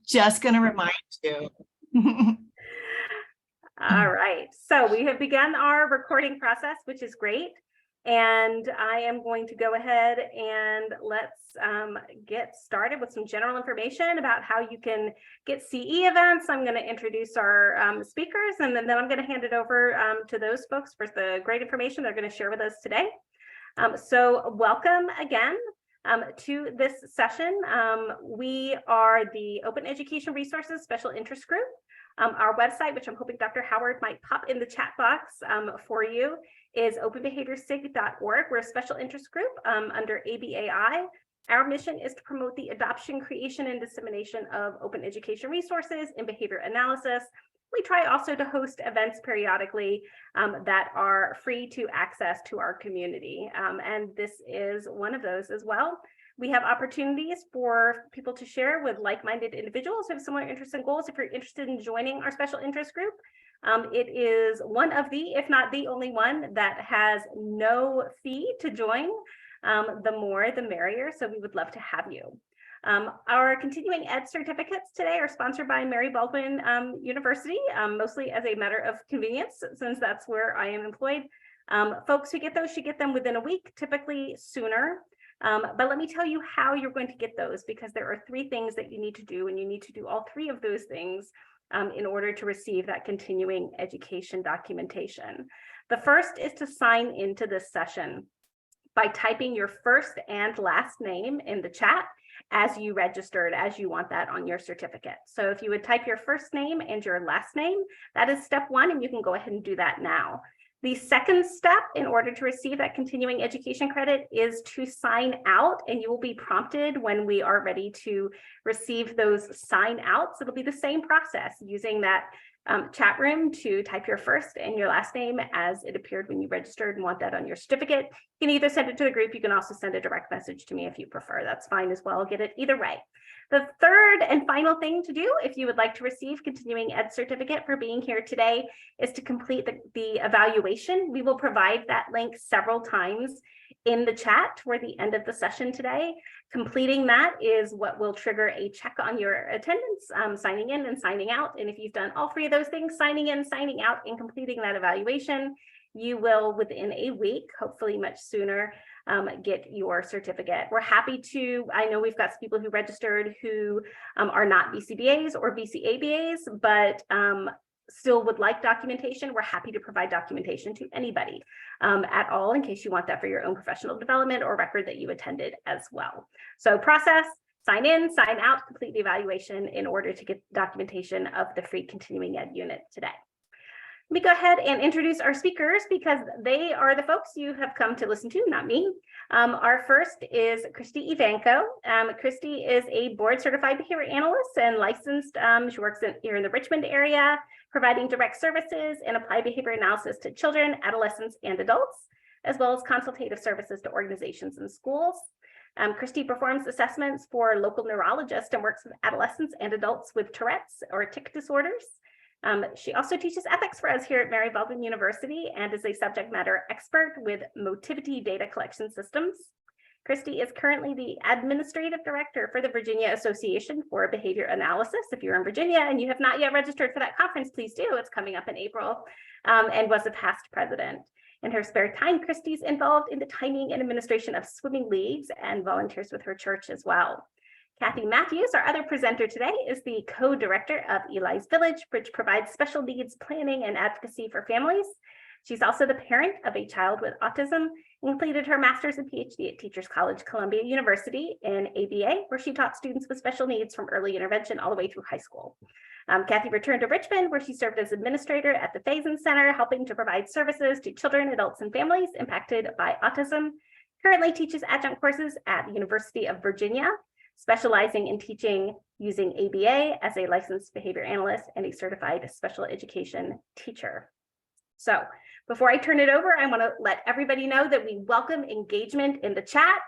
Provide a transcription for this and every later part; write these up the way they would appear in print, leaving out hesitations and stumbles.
Just going to remind you. All right, so we have begun our recording process, which is great. And I am going to go ahead and let's get started with some general information about how you can get CE events. I'm going to introduce our speakers, and then I'm going to hand it over to those folks for the great information they're going to share with us today. So welcome again to this session. We are the Open Education Resources Special Interest Group. Our website, which I'm hoping Dr. Howard might pop in the chat box for you, is openbehaviorsig.org. We're a special interest group under ABAI. Our mission is to promote the adoption, creation, and dissemination of open education resources in behavior analysis. We try also to host events periodically that are free to access to our community. And this is one of those as well. We have opportunities for people to share with like-minded individuals who have similar interests and goals. If you're interested in joining our special interest group, it is one of the, if not the only one, that has no fee to join. The more, the merrier. So we would love to have you. Our continuing ed certificates today are sponsored by Mary Baldwin University, mostly as a matter of convenience, since that's where I am employed. Folks who get those should get them within a week, typically sooner. But let me tell you how you're going to get those, because there are 3 things that you need to do, and you need to do all 3 of those things in order to receive that continuing education documentation. The first is to sign into this session by typing your first and last name in the chat as you registered, as you want that on your certificate. So if you would type your first name and your last name, that is step 1, and you can go ahead and do that now. The second step in order to receive that continuing education credit is to sign out, and you will be prompted when we are ready to receive those sign outs. It'll be the same process, using that chat room to type your first and your last name as it appeared when you registered and want that on your certificate. You can either send it to the group, you can also send a direct message to me if you prefer. That's fine as well. I'll get it either way. The third and final thing to do, if you would like to receive continuing ed certificate for being here today, is to complete the evaluation. We will provide that link several times in the chat toward the end of the session today. Completing that is what will trigger a check on your attendance, signing in and signing out. And if you've done all 3 of those things, signing in, signing out, and completing that evaluation, you will, within a week, hopefully much sooner, get your certificate. We're happy to, I know we've got some people who registered who are not BCBAs or BCABAs, but still would like documentation. We're happy to provide documentation to anybody at all, in case you want that for your own professional development or record that you attended as well. So process, sign in, sign out, complete the evaluation in order to get documentation of the free continuing ed unit today. Let me go ahead and introduce our speakers, because they are the folks you have come to listen to, not me. Our first is Christy Evanko. Christy is a board certified behavior analyst and licensed. She works here in the Richmond area, providing direct services and applied behavior analysis to children, adolescents, and adults, as well as consultative services to organizations and schools. Christy performs assessments for local neurologists and works with adolescents and adults with Tourette's or tic disorders. She also teaches ethics for us here at Mary Baldwin University and is a subject matter expert with Motivity data collection systems. Christy is currently the administrative director for the Virginia Association for Behavior Analysis. If you're in Virginia and you have not yet registered for that conference, please do. It's coming up in April, and was a past president. In her spare time, Christy's involved in the timing and administration of swimming leagues and volunteers with her church as well. Kathy Matthews, our other presenter today, is the co-director of Eli's Village, which provides special needs planning and advocacy for families. She's also the parent of a child with autism and completed her master's and PhD at Teachers College, Columbia University in ABA, where she taught students with special needs from early intervention all the way through high school. Kathy returned to Richmond, where she served as administrator at the Faison Center, helping to provide services to children, adults, and families impacted by autism. Currently teaches adjunct courses at the University of Virginia, specializing in teaching using ABA as a licensed behavior analyst and a certified special education teacher. So before I turn it over, I want to let everybody know that we welcome engagement in the chat.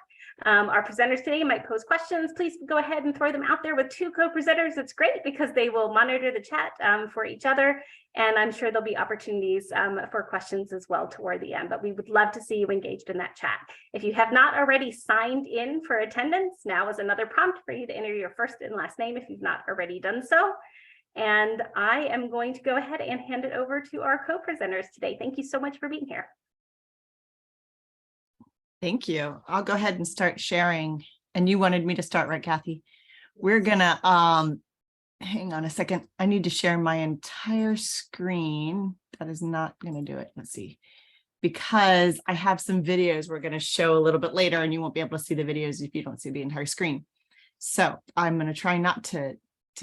Our presenters today might pose questions. Please go ahead and throw them out there with two co-presenters. It's great because they will monitor the chat for each other. And I'm sure there'll be opportunities for questions as well toward the end, but we would love to see you engaged in that chat. If you have not already signed in for attendance, now is another prompt for you to enter your first and last name if you've not already done so. And I am going to go ahead and hand it over to our co-presenters today. Thank you so much for being here. Thank you. I'll go ahead and start sharing. And you wanted me to start, right, Kathy? We're gonna, hang on a second. I need to share my entire screen. That is not gonna do it. Let's see. Because I have some videos we're gonna show a little bit later, and you won't be able to see the videos if you don't see the entire screen. So I'm gonna try not to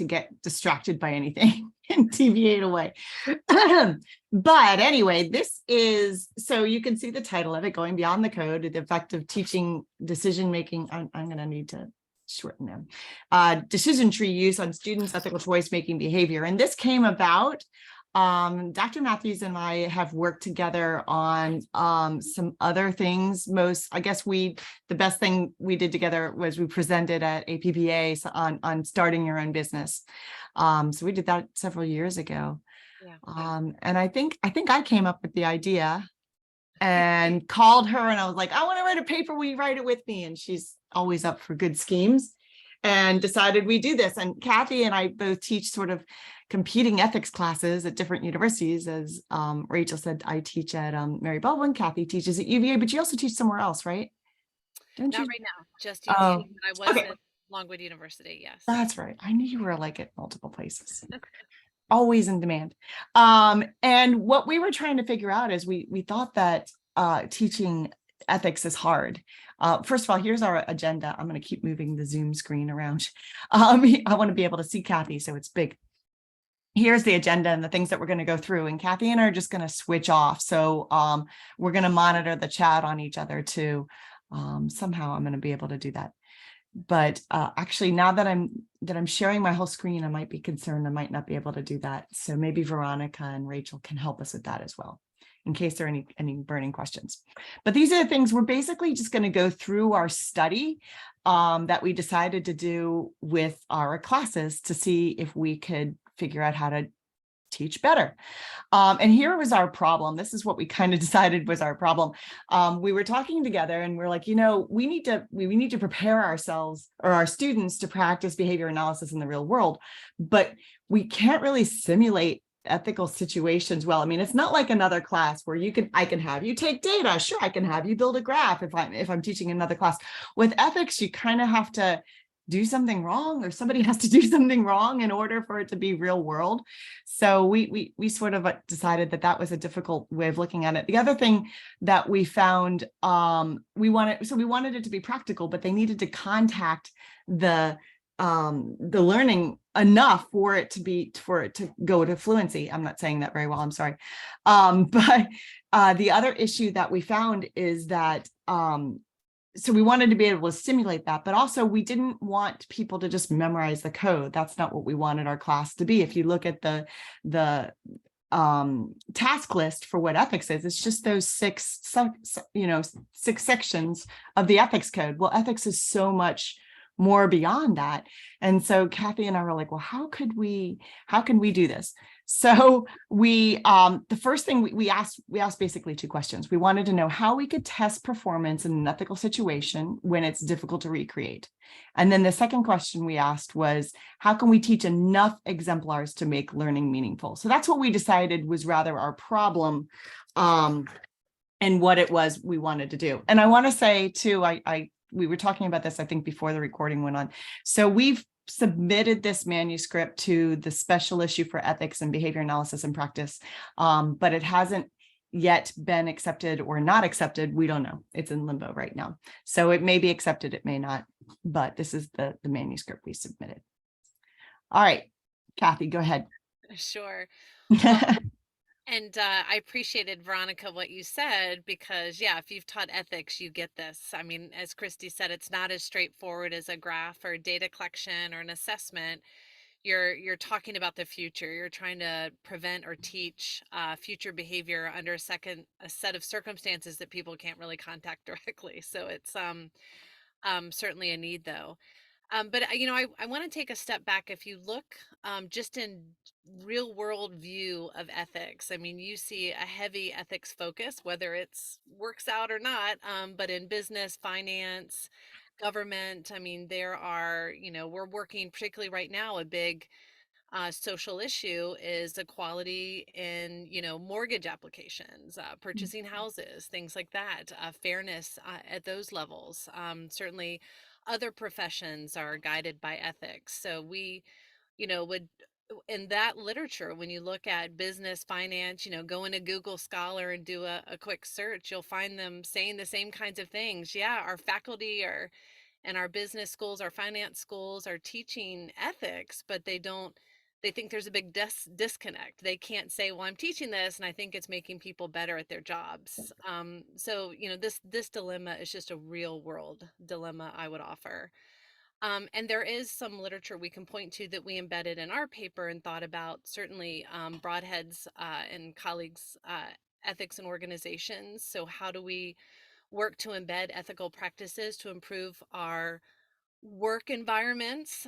get distracted by anything and deviate away. But anyway, this is, so you can see the title of it, Going Beyond the Code, the Effective Teaching Decision Making. I'm going to need to shorten them. Decision tree use on students' ethical choice making behavior. And this came about, Dr. Matthews and I have worked together on some other things. I guess the best thing we did together was we presented at APBA on starting your own business. So we did that several years ago. Yeah. And I think I came up with the idea and called her and I was like, I want to write a paper. Will you write it with me? And she's always up for good schemes and decided we do this. And Kathy and I both teach sort of competing ethics classes at different universities. As Rachel said, I teach at Mary Baldwin. Kathy teaches at UVA, but you also teach somewhere else, right? Not right now, just UVA. I was okay. at Longwood University, yes. That's right. I knew you were like at multiple places. Always in demand. And what we were trying to figure out is we thought that teaching ethics is hard. First of all, here's our agenda. I'm going to keep moving the Zoom screen around. I want to be able to see Kathy, so it's big. Here's the agenda and the things that we're going to go through. And Kathy and I are just going to switch off. So we're going to monitor the chat on each other too. Somehow I'm going to be able to do that. But actually, now that I'm sharing my whole screen, I might be concerned I might not be able to do that. So maybe Veronica and Rachel can help us with that as well, in case there are any burning questions. But these are the things we're basically just going to go through our study that we decided to do with our classes to see if we could figure out how to teach better. And here was our problem. This is what we kind of decided was our problem. We were talking together and we're like, we need to prepare ourselves or our students to practice behavior analysis in the real world, but we can't really simulate ethical situations well. I mean, it's not like another class where I can have you take data. Sure, I can have you build a graph if I'm teaching another class. With ethics, you kind of have to do something wrong, or somebody has to do something wrong in order for it to be real world. So we sort of decided that was a difficult way of looking at it. The other thing that we found, we wanted it to be practical, but they needed to contact the learning enough for it to go to fluency. I'm not saying that very well, I'm sorry. But the other issue that we found is that so we wanted to be able to simulate that, but also we didn't want people to just memorize the code. That's not what we wanted our class to be. If you look at the task list for what ethics is, it's just those six sections of the ethics code. Well, ethics is so much more beyond that. And so Kathy and I were like, well, how can we do this? So we, the first thing we asked basically two questions. We wanted to know how we could test performance in an ethical situation when it's difficult to recreate. And then the second question we asked was, how can we teach enough exemplars to make learning meaningful? So that's what we decided was rather our problem, and what it was we wanted to do. And I want to say too, we were talking about this, I think, before the recording went on. So we've submitted this manuscript to the special issue for ethics and behavior analysis and practice, but it hasn't yet been accepted or not accepted. We don't know. It's in limbo right now. So it may be accepted, it may not, but this is the manuscript we submitted. All right, Kathy, go ahead. Sure. And I appreciated, Veronica, what you said, because yeah, if you've taught ethics, you get this. I mean, as Christy said, it's not as straightforward as a graph or data collection or an assessment. You're talking about the future. You're trying to prevent or teach future behavior under a set of circumstances that people can't really contact directly. So it's Certainly a need though. But I want to take a step back. If you look just in real world view of ethics, I mean, you see a heavy ethics focus, whether it's works out or not. But in business, finance, government, I mean, there are, we're working particularly right now, a big social issue is equality in mortgage applications, purchasing houses, things like that, fairness at those levels. Certainly other professions are guided by ethics, so we would in that literature, when you look at business finance, go into Google Scholar and do a quick search, you'll find them saying the same kinds of things. Yeah, our faculty are and our business schools, our finance schools are teaching ethics, but they think there's a big disconnect. They can't say, well, I'm teaching this and I think it's making people better at their jobs. So, this dilemma is just a real world dilemma I would offer. And there is some literature we can point to that we embedded in our paper and thought about, certainly Broadhead's and colleagues' ethics and organizations. So how do we work to embed ethical practices to improve our work environments?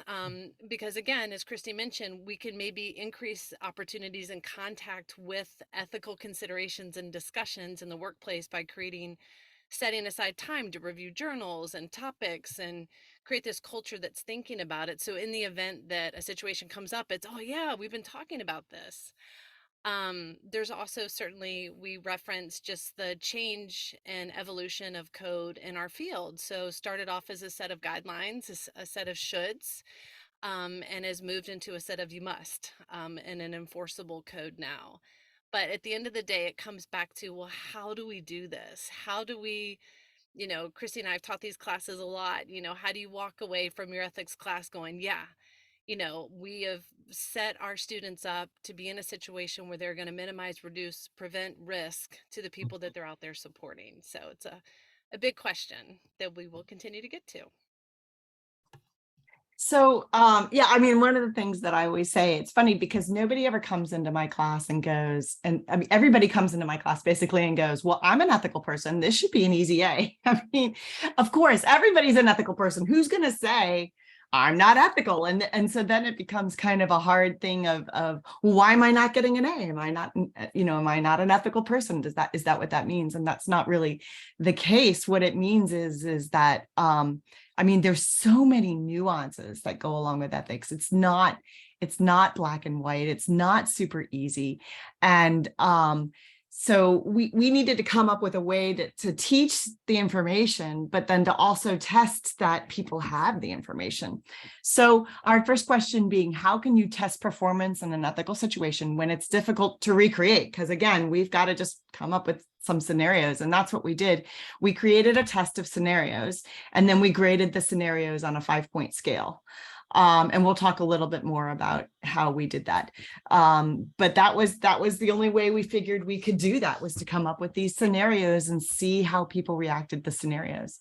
Because again, as Christy mentioned, we can maybe increase opportunities and contact with ethical considerations and discussions in the workplace by setting aside time to review journals and topics and create this culture that's thinking about it. So in the event that a situation comes up, it's, oh yeah, we've been talking about this. There's also, certainly we reference just the change and evolution of code in our field. So started off as a set of guidelines, a set of shoulds, and has moved into a set of you must, and an enforceable code now. But at the end of the day, it comes back to, well, how do we do this? How do we, Christy and I have taught these classes a lot. How do you walk away from your ethics class going, yeah, we have set our students up to be in a situation where they're going to minimize, reduce, prevent risk to the people that they're out there supporting. So it's a big question that we will continue to get to. So, yeah, I mean, one of the things that I always say, it's funny because nobody ever comes into my class and goes, and I mean, everybody comes into my class basically and goes, well, I'm an ethical person. This should be an easy A. I mean, of course, everybody's an ethical person. Who's going to say, I'm not ethical? And so then it becomes kind of a hard thing of well, why am I not getting an A? Am I not, am I not an ethical person? Is that what that means? And that's not really the case. What it means is that, I mean, there's so many nuances that go along with ethics. It's not black and white. It's not super easy. And so we needed to come up with a way to teach the information, but then to also test that people have the information. So our first question being, how can you test performance in an ethical situation when it's difficult to recreate? Because again, we've got to just come up with some scenarios. And that's what we did. We created a test of scenarios, and then we graded the scenarios on a 5-point scale. And we'll talk a little bit more about how we did that. But that was the only way we figured we could do that, was to come up with these scenarios and see how people reacted to the scenarios.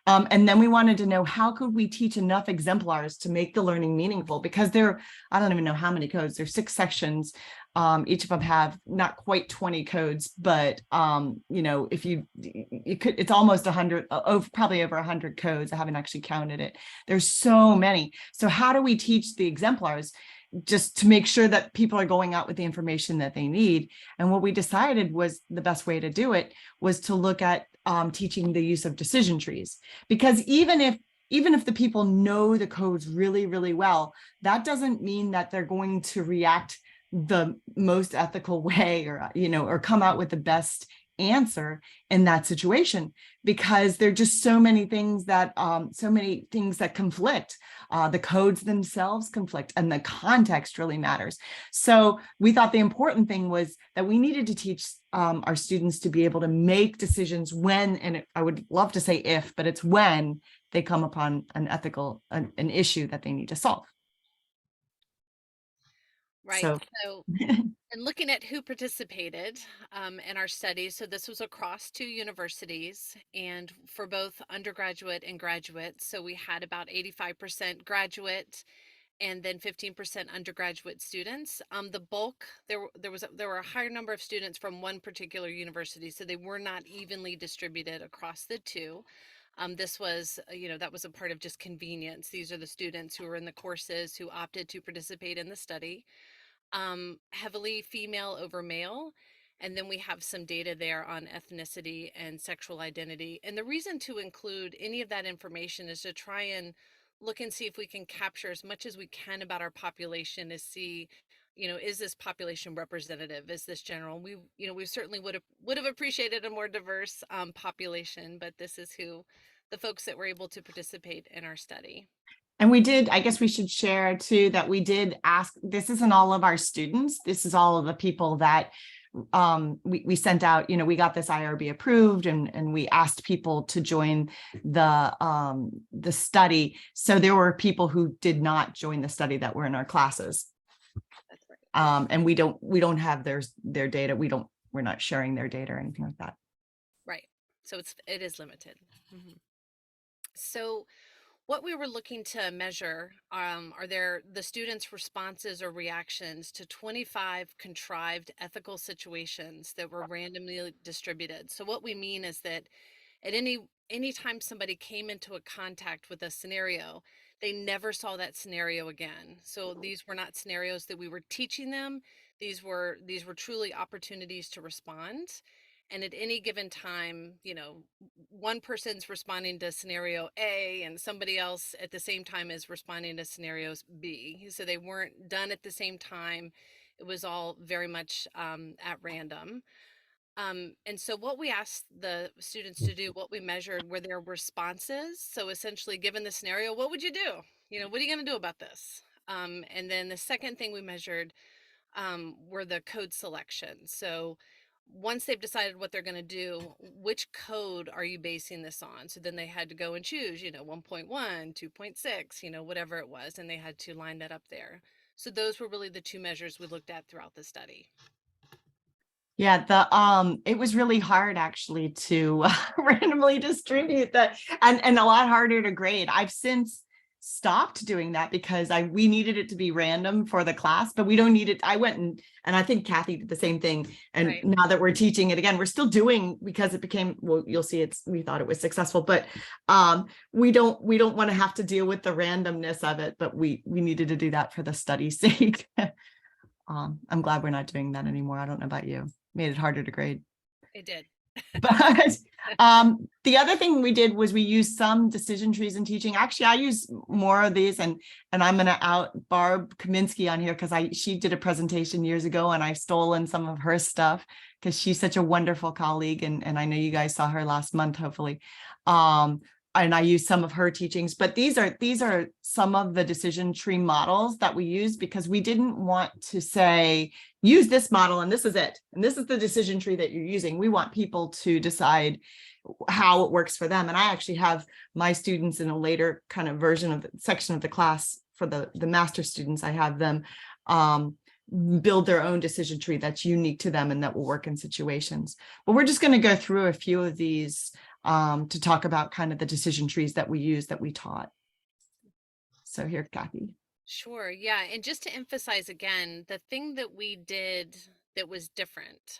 And then we wanted to know, how could we teach enough exemplars to make the learning meaningful? Because I don't even know how many codes, there's 6 sections. Each of them have not quite 20 codes, but if you could, it's almost 100, probably over 100 codes. I haven't actually counted it. There's so many. So how do we teach the exemplars just to make sure that people are going out with the information that they need? And what we decided was the best way to do it was to look at teaching the use of decision trees, because even if the people know the codes really, really well, that doesn't mean that they're going to react the most ethical way, or come out with the best answer in that situation, because there are just so many things that conflict. The codes themselves conflict, and the context really matters. So we thought the important thing was that we needed to teach our students to be able to make decisions when, and I would love to say if, but it's when they come upon an issue that they need to solve. Right. So, and looking at who participated in our study, so this was across 2 universities and for both undergraduate and graduate. So we had about 85% graduate and then 15% undergraduate students. The bulk, there were a higher number of students from one particular university, so they were not evenly distributed across the 2. This was, that was a part of just convenience. These are the students who were in the courses who opted to participate in the study. Heavily female over male. And then we have some data there on ethnicity and sexual identity. And the reason to include any of that information is to try and look and see if we can capture as much as we can about our population, to see, is this population representative? Is this general? We certainly would have appreciated a more diverse population, but this is who the folks that were able to participate in our study. And we did, I guess we should share too, that we did ask, this isn't all of our students. This is all of the people that we sent out, we got this IRB approved, and we asked people to join the study. So there were people who did not join the study that were in our classes. That's right. And we don't have their data. We're not sharing their data or anything like that. Right. So it is limited. Mm-hmm. So what we were looking to measure are the students' responses or reactions to 25 contrived ethical situations that were randomly distributed. So what we mean is that at any time somebody came into a contact with a scenario, they never saw that scenario again. So these were not scenarios that we were teaching them. These were truly opportunities to respond. And at any given time, one person's responding to scenario A and somebody else at the same time is responding to scenarios B. So they weren't done at the same time. It was all very much at random. And so what we asked the students to do, what we measured were their responses. So essentially, given the scenario, what would you do? What are you going to do about this? And then the second thing we measured were the code selections. So once they've decided what they're going to do, which code are you basing this on? So then they had to go and choose, 1.1, 2.6, whatever it was, and they had to line that up there. So those were really the two measures we looked at throughout the study. Yeah, it was really hard actually to randomly distribute that, and a lot harder to grade. I've since stopped doing that because we needed it to be random for the class, but we don't need it. I went and I think Kathy did the same thing. And Right. Now that we're teaching it again, we're still doing, because it became, well, you'll see we thought it was successful, but we don't want to have to deal with the randomness of it, but we needed to do that for the study's sake. I'm glad we're not doing that anymore. I don't know about you. Made it harder to grade. It did. But the other thing we did was we used some decision trees in teaching. Actually, I use more of these, and I'm going to out Barb Kaminsky on here because she did a presentation years ago, and I've stolen some of her stuff because she's such a wonderful colleague, and I know you guys saw her last month, hopefully. And I use some of her teachings, but these are some of the decision tree models that we use because we didn't want to say, use this model and this is it. And this is the decision tree that you're using. We want people to decide how it works for them. And I actually have my students in a later kind of version of the section of the class for the master students. I have them build their own decision tree that's unique to them and that will work in situations. But we're just going to go through a few of these to talk about kind of the decision trees that we use, that we taught. So here, Kathy. Sure. Yeah. And just to emphasize again, the thing that we did that was different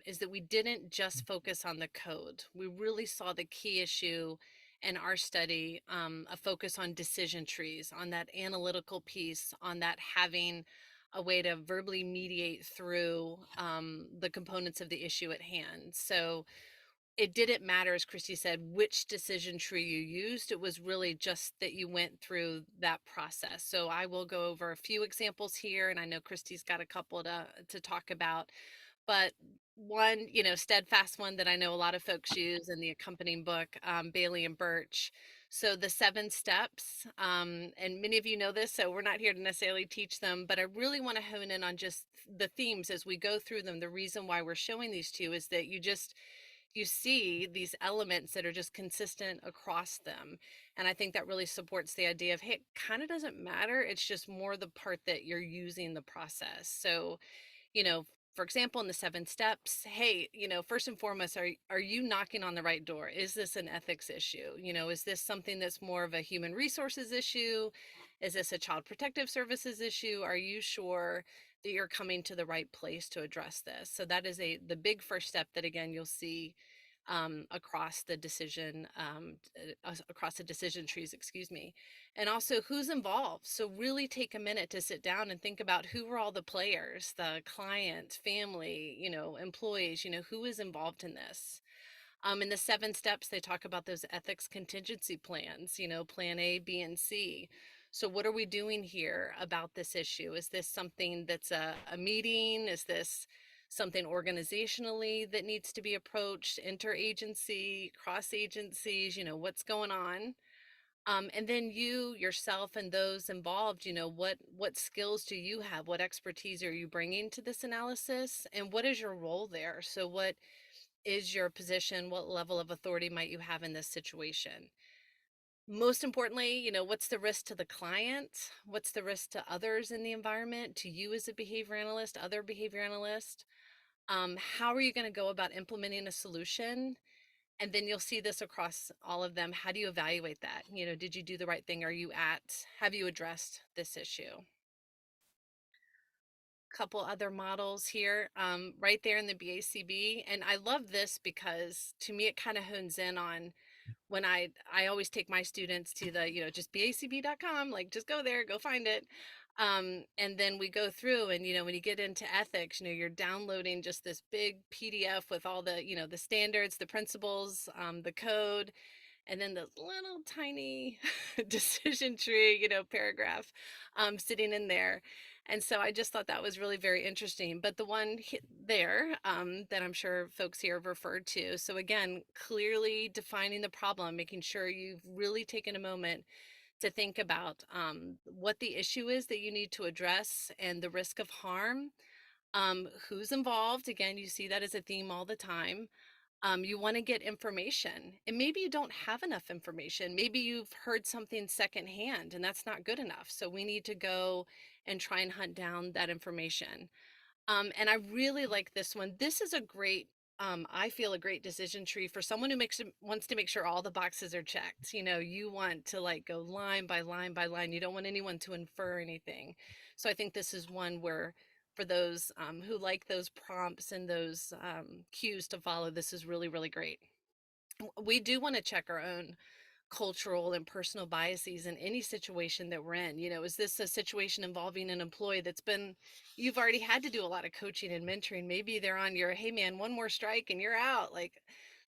is that we didn't just focus on the code. We really saw the key issue in our study, a focus on decision trees, on that analytical piece, on that having a way to verbally mediate through the components of the issue at hand. So it didn't matter, as Christy said, which decision tree you used. It was really just that you went through that process. So I will go over a few examples here, and I know Christy's got a couple to talk about. But one, steadfast one that I know a lot of folks use in the accompanying book, Bailey and Birch. So the 7 steps, and many of you know this, so we're not here to necessarily teach them, but I really want to hone in on just the themes as we go through them. The reason why we're showing these to you is that you see these elements that are just consistent across them. And I think that really supports the idea of, hey, it kind of doesn't matter. It's just more the part that you're using the process. So, for example, in the 7 steps, hey, first and foremost, are you knocking on the right door? Is this an ethics issue? Is this something that's more of a human resources issue? Is this a child protective services issue? Are you sure that you're coming to the right place to address this? So that is the big first step that, again, you'll see across the decision trees, excuse me, and also who's involved. So really take a minute to sit down and think about who are all the players, the client, family, employees, who is involved in this. In the 7 steps, they talk about those ethics contingency plans, plan A, B, and C. So what are we doing here about this issue? Is this something that's a meeting? Is this something organizationally that needs to be approached, interagency, cross agencies, what's going on? And then you yourself and those involved, what skills do you have? What expertise are you bringing to this analysis? And what is your role there? So what is your position? What level of authority might you have in this situation? Most importantly, what's the risk to the client? What's the risk to others in the environment, to you as a behavior analyst, other behavior analyst? How are you going to go about implementing a solution? And then you'll see this across all of them. How do you evaluate that? Did you do the right thing? Have you addressed this issue? Couple other models here, right there in the BACB. And I love this because to me, it kind of hones in on when I always take my students to the, just BACB.com, like just go there, go find it. And then we go through and, when you get into ethics, you're downloading just this big PDF with all the, the standards, the principles, the code, and then this little tiny decision tree, paragraph sitting in there. And so I just thought that was really very interesting. But the one there that I'm sure folks here have referred to. So again, clearly defining the problem, making sure you've really taken a moment to think about what the issue is that you need to address and the risk of harm. Who's involved? Again, you see that as a theme all the time. You want to get information, and maybe you don't have enough information. Maybe you've heard something secondhand, and that's not good enough. So we need to go and try and hunt down that information. And I really like this one. This is a great, I feel a great decision tree for someone who wants to make sure all the boxes are checked. You want to like go line by line by line. You don't want anyone to infer anything. So I think this is one where for those who like those prompts and those cues to follow, this is really, really great. We do want to check our own cultural and personal biases in any situation that we're in. Is this a situation involving an employee you've already had to do a lot of coaching and mentoring? Maybe they're on your, hey man, one more strike and you're out. Like,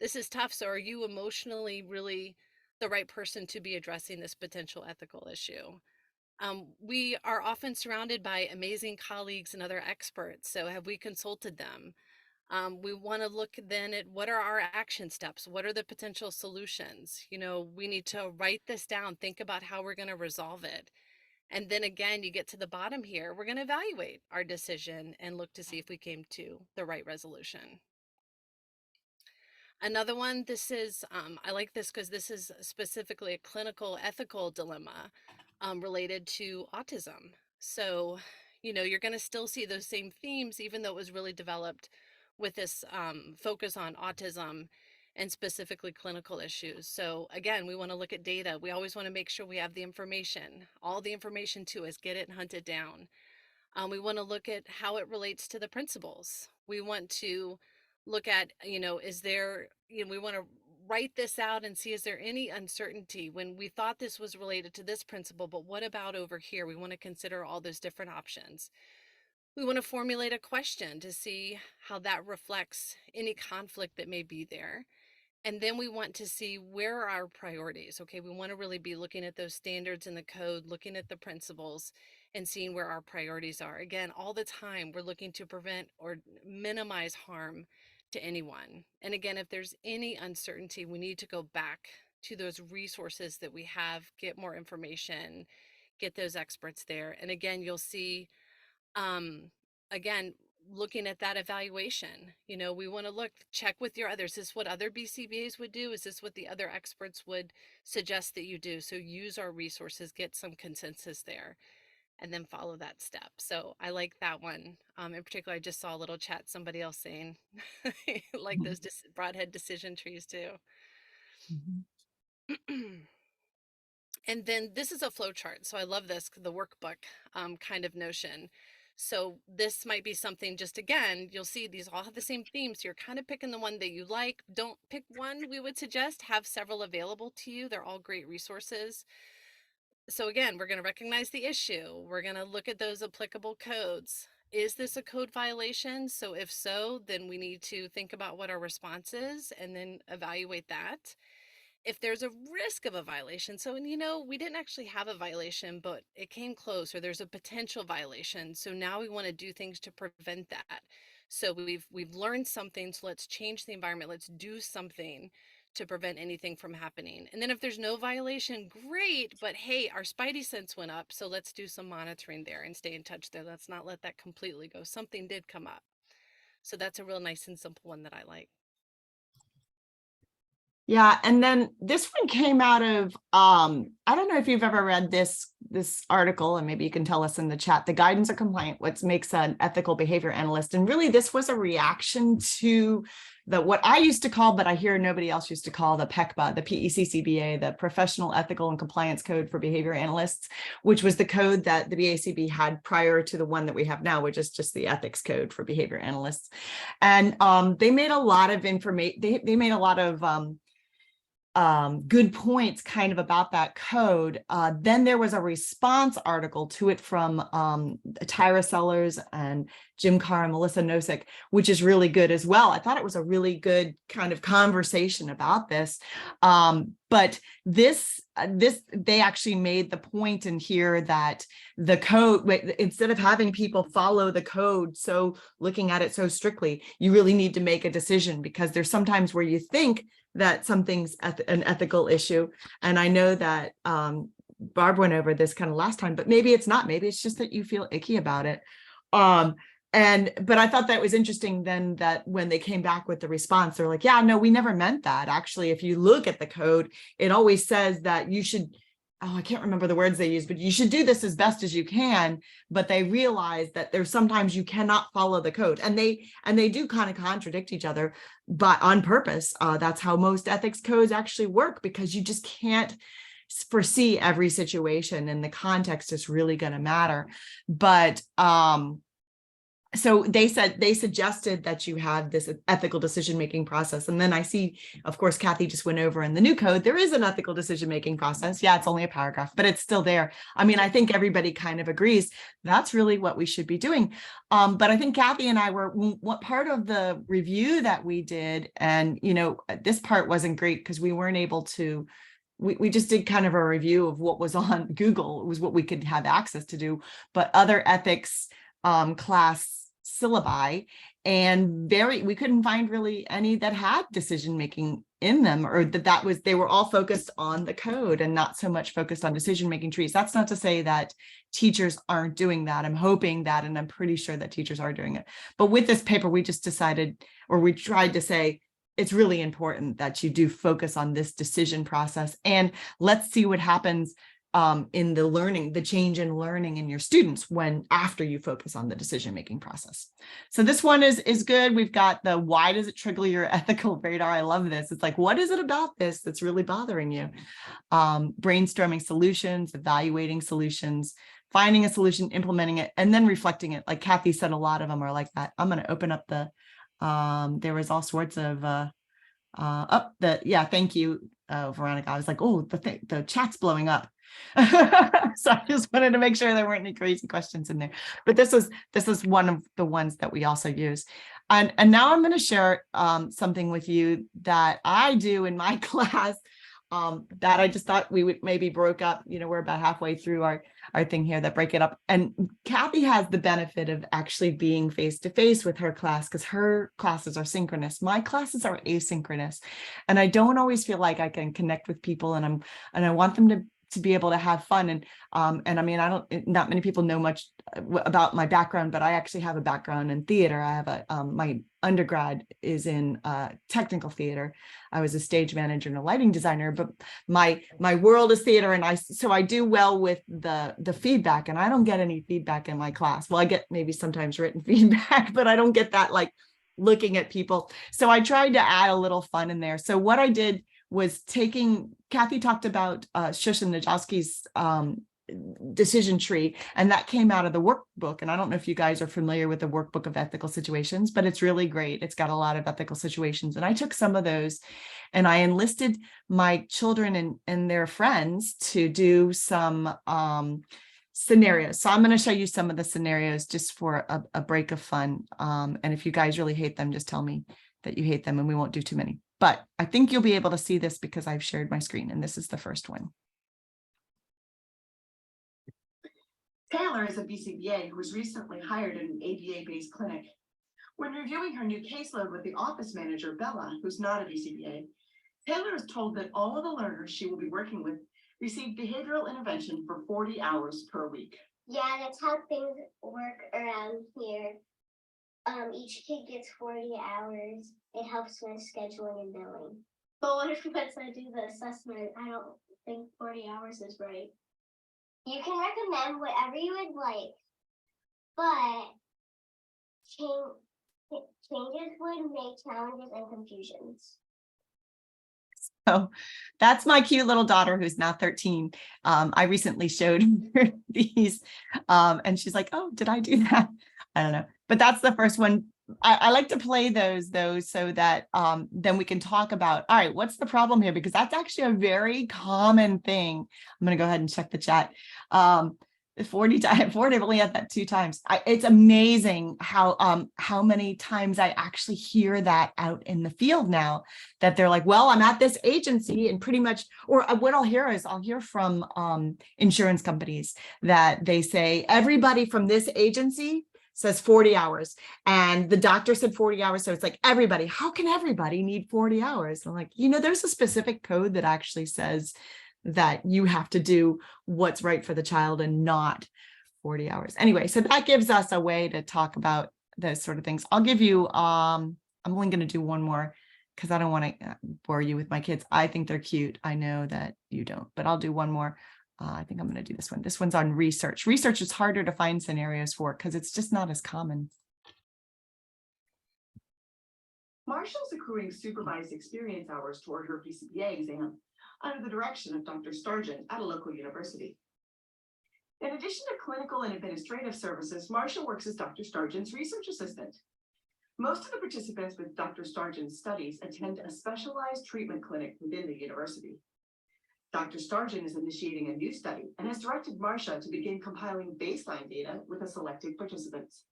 this is tough. So are you emotionally really the right person to be addressing this potential ethical issue? We are often surrounded by amazing colleagues and other experts. So have we consulted them? We want to look then at what are our action steps? What are the potential solutions? We need to write this down, think about how we're going to resolve it. And then again, you get to the bottom here, we're going to evaluate our decision and look to see if we came to the right resolution. Another one, this is, I like this because this is specifically a clinical ethical dilemma related to autism. So, you're going to still see those same themes, even though it was really developed with this focus on autism and specifically clinical issues. So again, we want to look at data. We always want to make sure we have the information, all the information to us, get it and hunt it down. We want to look at how it relates to the principles. We want to look at, is there, we want to write this out and see, is there any uncertainty when we thought this was related to this principle, but what about over here? We want to consider all those different options. We want to formulate a question to see how that reflects any conflict that may be there. And then we want to see where are our priorities. Okay, we want to really be looking at those standards in the code, looking at the principles and seeing where our priorities are. Again, all the time, we're looking to prevent or minimize harm to anyone. And again, if there's any uncertainty, we need to go back to those resources that we have, get more information, get those experts there. And again, you'll see again, looking at that evaluation, we want to check with your others. Is this what other BCBAs would do? Is this what the other experts would suggest that you do? So use our resources, get some consensus there, and then follow that step. So I like that one. In particular, I just saw a little chat, somebody else saying, like those broadhead decision trees too. And then this is a flow chart. So I love this, the workbook kind of notion. So this might be something, just again, you'll see these all have the same themes. So you're kind of picking the one that you like. Don't pick one. We would suggest have several available to you. They're all great resources. So again, we're going to recognize the issue. We're going to look at those applicable codes. Is this a code violation? So if so, then we need to think about what our response is and then evaluate that. If there's a risk of a violation, so, and we didn't actually have a violation, but it came close, or there's a potential violation. So now we want to do things to prevent that. So we've learned something, so let's change the environment. Let's do something to prevent anything from happening. And then if there's no violation, great, but hey, our spidey sense went up, so let's do some monitoring there and stay in touch there. Let's not let that completely go. Something did come up. So that's a real nice and simple one that I like. Yeah, and then this one came out of I don't know if you've ever read this article, and maybe you can tell us in the chat, The Guidance of Compliant, what makes an ethical behavior analyst. And really this was a reaction to what I used to call, but I hear nobody else used to call, the PECBA, the PECCBA, the Professional Ethical and Compliance Code for Behavior Analysts, which was the code that the BACB had prior to the one that we have now, which is just the ethics code for behavior analysts. And they made a lot of information, they made a lot of good points kind of about that code. Then there was a response article to it from Tyra Sellers and Jim Carr and Melissa Nosek, which is really good as well. I thought it was a really good kind of conversation about this. But they actually made the point in here that the code, instead of having people follow the code, so looking at it so strictly, you really need to make a decision, because there's sometimes where you think that something's an ethical issue. And I know that Barb went over this kind of last time, but maybe it's not. Maybe it's just that you feel icky about it. But I thought that was interesting then, that when they came back with the response, they're like, yeah, no, we never meant that. Actually, if you look at the code, it always says that you should, I can't remember the words they use, but you should do this as best as you can. But they realize that there's sometimes you cannot follow the code, and they do kind of contradict each other, but on purpose. That's how most ethics codes actually work, because you just can't foresee every situation, and the context is really going to matter. But so they suggested that you have this ethical decision-making process. And then I see, of course, Kathy just went over in the new code, there is an ethical decision-making process. Yeah, it's only a paragraph, but it's still there. I mean, I think everybody kind of agrees that's really what we should be doing. But I think Kathy and I were, what part of the review that we did, and, this part wasn't great because we weren't able to, we just did kind of a review of what was on Google. It was what we could have access to do, but other ethics class syllabi, and we couldn't find really any that had decision making in them, or they were all focused on the code and not so much focused on decision making trees. That's not to say that teachers aren't doing that. I'm hoping that, and I'm pretty sure that teachers are doing it. But with this paper, we just decided, or we tried to say, it's really important that you do focus on this decision process, and let's see what happens in the learning, the change in learning in your students after you focus on the decision-making process. So this one is good. We've got the, why does it trigger your ethical radar? I love this. It's like, what is it about this that's really bothering you? Brainstorming solutions, evaluating solutions, finding a solution, implementing it, and then reflecting it. Like Kathy said, a lot of them are like that. I'm going to open up the, there was all sorts of, yeah, thank you, Veronica. I was like, oh, the chat's blowing up. So I just wanted to make sure there weren't any crazy questions in there. But this is one of the ones that we also use. And now I'm going to share something with you that I do in my class that I just thought we would maybe broke up. We're about halfway through our thing here that break it up. And Kathy has the benefit of actually being face-to-face with her class, because her classes are synchronous. My classes are asynchronous. And I don't always feel like I can connect with people, and I want them to be able to have fun. And I mean, not many people know much about my background, but I actually have a background in theater. I have my undergrad is in technical theater. I was a stage manager and a lighting designer, but my world is theater. And so I do well with the feedback, and I don't get any feedback in my class. Well, I get maybe sometimes written feedback, but I don't get that like looking at people. So I tried to add a little fun in there. So what I did was Kathy talked about Shushan Najowski's decision tree, and that came out of the workbook. And I don't know if you guys are familiar with the workbook of ethical situations, but it's really great. It's got a lot of ethical situations, and I took some of those and I enlisted my children and their friends to do some scenarios. So I'm going to show you some of the scenarios just for a break of fun. And if you guys really hate them, just tell me that you hate them and we won't do too many. But I think you'll be able to see this because I've shared my screen, and this is the first one. Taylor is a BCBA who was recently hired in an ABA-based clinic. When reviewing her new caseload with the office manager, Bella, who's not a BCBA, Taylor is told that all of the learners she will be working with receive behavioral intervention for 40 hours per week. Yeah, that's how things work around here. Each kid gets 40 hours. It helps with scheduling and billing. But what if once I do the assessment, I don't think 40 hours is right? You can recommend whatever you would like, but changes would make challenges and confusions. So that's my cute little daughter who's now 13. I recently showed her these and she's like, oh, did I do that? I don't know. But that's the first one. I like to play those so that then we can talk about, all right, what's the problem here? Because that's actually a very common thing. I'm going to go ahead and check the chat. 40 times, I've only had that 2 times. It's amazing how many times I actually hear that out in the field now, that they're like, well, I'm at this agency and pretty much, or what I'll hear from insurance companies that they say, everybody from this agency says 40 hours and the doctor said 40 hours. So it's like, everybody, how can everybody need 40 hours? I'm like, there's a specific code that actually says that you have to do what's right for the child and not 40 hours. Anyway, so that gives us a way to talk about those sort of things. I'll give you, I'm only going to do one more because I don't want to bore you with my kids. I think they're cute. I know that you don't, but I'll do one more. I think I'm going to do this one. This one's on research. Research is harder to find scenarios for because it's just not as common. Marshall's accruing supervised experience hours toward her BCBA exam under the direction of Dr. Sargent at a local university. In addition to clinical and administrative services, Marshall works as Dr. Sargent's research assistant. Most of the participants with Dr. Sargent's studies attend a specialized treatment clinic within the university. Dr. Sargent is initiating a new study and has directed Marcia to begin compiling baseline data with the selected participants.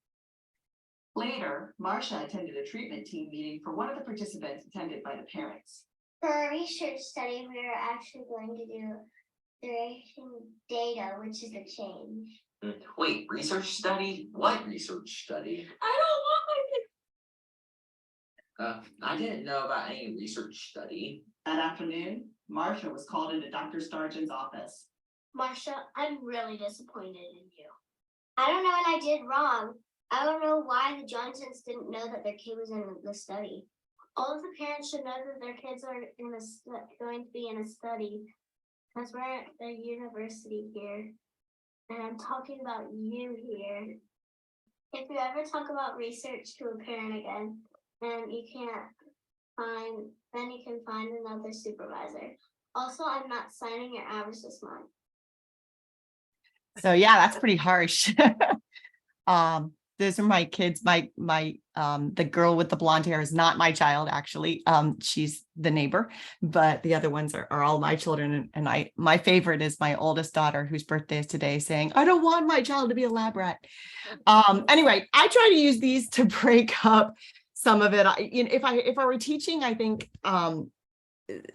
Later, Marcia attended a treatment team meeting for one of the participants attended by the parents. For our research study, we are actually going to do duration data, which is a change. Wait, research study? What research study? I don't want I didn't know about any research study. That afternoon, Marcia was called into Dr. Sargent's office. Marcia, I'm really disappointed in you. I don't know what I did wrong. I don't know why the Johnsons didn't know that their kid was in the study. All of the parents should know that their kids are going to be in a study because we're at the university here. And I'm talking about you here. If you ever talk about research to a parent again, then you can find another supervisor. Also, I'm not signing your hours this month. So yeah, that's pretty harsh. Those are my kids. The girl with the blonde hair is not my child, actually. She's the neighbor, but the other ones are all my children. And my favorite is my oldest daughter, whose birthday is today, saying, I don't want my child to be a lab rat. Anyway, I try to use these to break up some of it. If I were teaching, I think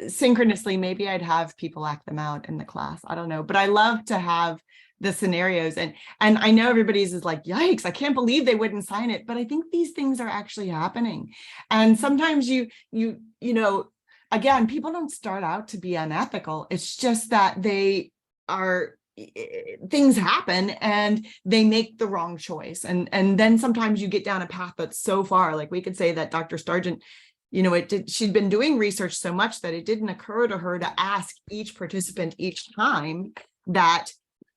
synchronously, maybe I'd have people act them out in the class. I don't know, but I love to have the scenarios, and I know everybody's is like, yikes, I can't believe they wouldn't sign it, but I think these things are actually happening. And sometimes you know, again, people don't start out to be unethical. It's just that they are, things happen and they make the wrong choice. And then sometimes you get down a path that's so far, like we could say that Dr. Sargent, she'd been doing research so much that it didn't occur to her to ask each participant each time that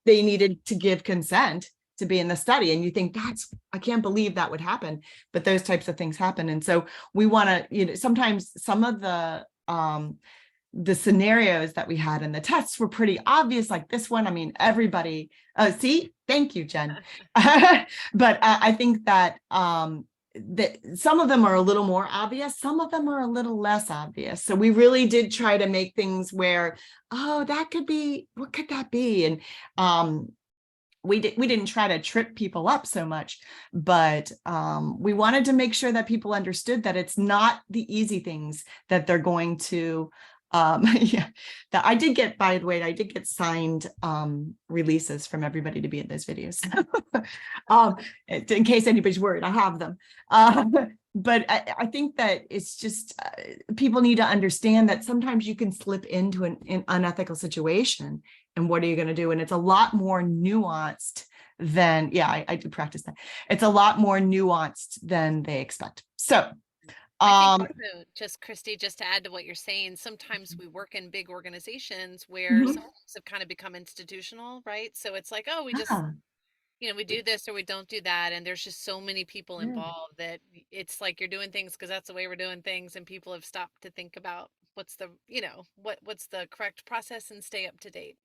they needed to give consent to be in the study. And you think I can't believe that would happen, but those types of things happen. And so we want to, sometimes some of the the scenarios that we had in the tests were pretty obvious, like this one. I mean, everybody, see, thank you, Jen. But I think that that some of them are a little more obvious, some of them are a little less obvious. So we really did try to make things where, oh, that could be, what could that be? And we didn't try to trip people up so much, but we wanted to make sure that people understood that it's not the easy things that they're going to yeah, that I did get, by the way, I did get signed releases from everybody to be in those videos. In case anybody's worried, I have them. But I think that it's just people need to understand that sometimes you can slip into an unethical situation, and what are you going to do? And it's a lot more nuanced than, yeah, I do practice that. It's a lot more nuanced than they expect. So I think also, just Christy, just to add to what you're saying, sometimes we work in big organizations where some things have kind of become institutional, right? So it's like, oh, we just, yeah, we do this or we don't do that. And there's just so many people yeah. involved that it's like you're doing things because that's the way we're doing things. And people have stopped to think about what's the, what's the correct process and stay up to date.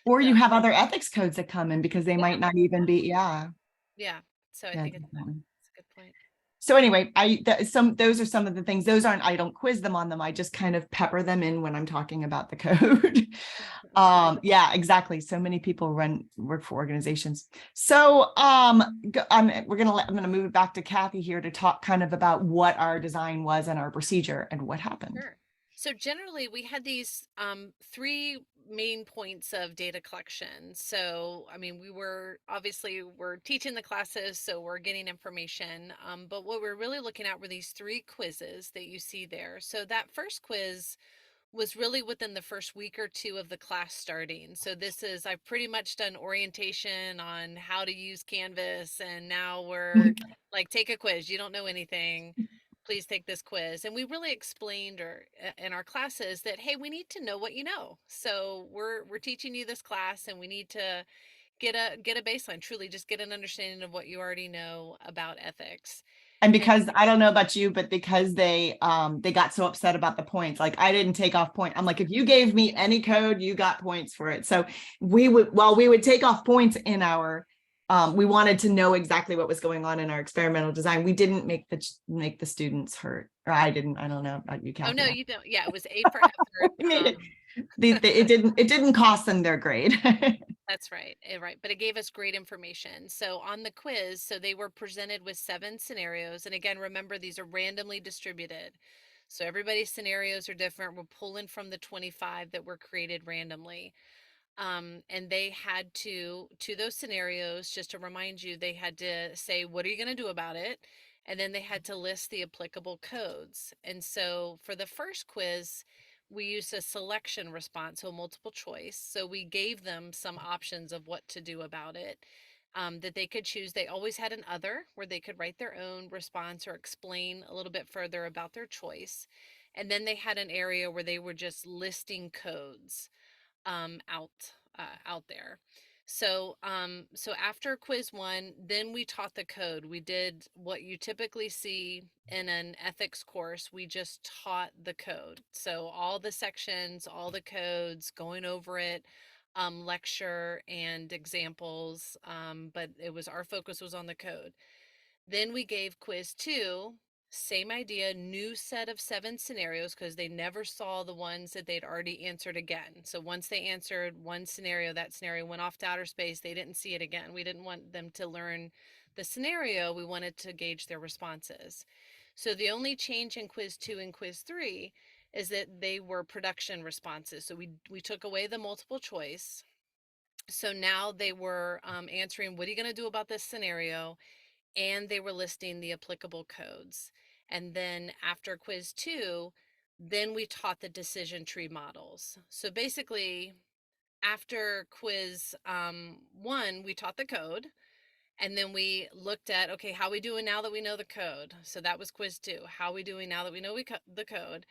Or So you have other ethics codes that come in because they might not even be, yeah. yeah. So I Yeah, think it's definitely. a good point. So anyway, those are some of the things. Those aren't, I don't quiz them on them. I just kind of pepper them in when I'm talking about the code. Yeah, exactly. So many people work for organizations. So I'm gonna move it back to Kathy here to talk kind of about what our design was and our procedure and what happened. Sure. So generally, we had these three main points of data collection. So, I mean, we're teaching the classes, so we're getting information. But what we're really looking at were these three quizzes that you see there. So that first quiz was really within the first week or two of the class starting. So I've pretty much done orientation on how to use Canvas, and now we're like, take a quiz. You don't know anything. Please take this quiz. And we really explained in our classes that, hey, we need to know what you know. So we're teaching you this class, and we need to get a baseline, truly just get an understanding of what you already know about ethics. And because I don't know about you, but because they got so upset about the points, like I didn't take off point. I'm like, if you gave me any code, you got points for it. So we would take off points in our we wanted to know exactly what was going on in our experimental design. We didn't make the students hurt, or I didn't. I don't know about you, Kathy. Oh no, you don't. Yeah, it was A for effort. It didn't cost them their grade. That's right. Right. But it gave us great information. So on the quiz, so they were presented with 7 scenarios. And again, remember, these are randomly distributed. So everybody's scenarios are different. We're pulling from the 25 that were created randomly. And they had to those scenarios, just to remind you, they had to say, what are you going to do about it? And then they had to list the applicable codes. And so for the first quiz, we used a selection response, so multiple choice. So we gave them some options of what to do about it, that they could choose. They always had an other where they could write their own response or explain a little bit further about their choice. And then they had an area where they were just listing codes out there. So after quiz 1, then we taught the code. We did what you typically see in an ethics course. We just taught the code. So all the sections, all the codes, going over it, lecture and examples. But our focus was on the code. Then we gave quiz 2, same idea, new set of 7 scenarios, because they never saw the ones that they'd already answered again. So once they answered one scenario, that scenario went off to outer space. They didn't see it again. We didn't want them to learn the scenario. We wanted to gauge their responses. So the only change in quiz 2 and quiz 3 is that they were production responses. So we took away the multiple choice. So now they were answering, what are you going to do about this scenario? And they were listing the applicable codes. And then after quiz 2, then we taught the decision tree models. So basically, after quiz 1, we taught the code. And then we looked at, okay, how are we doing now that we know the code? So that was quiz 2. How are we doing now that we know the code?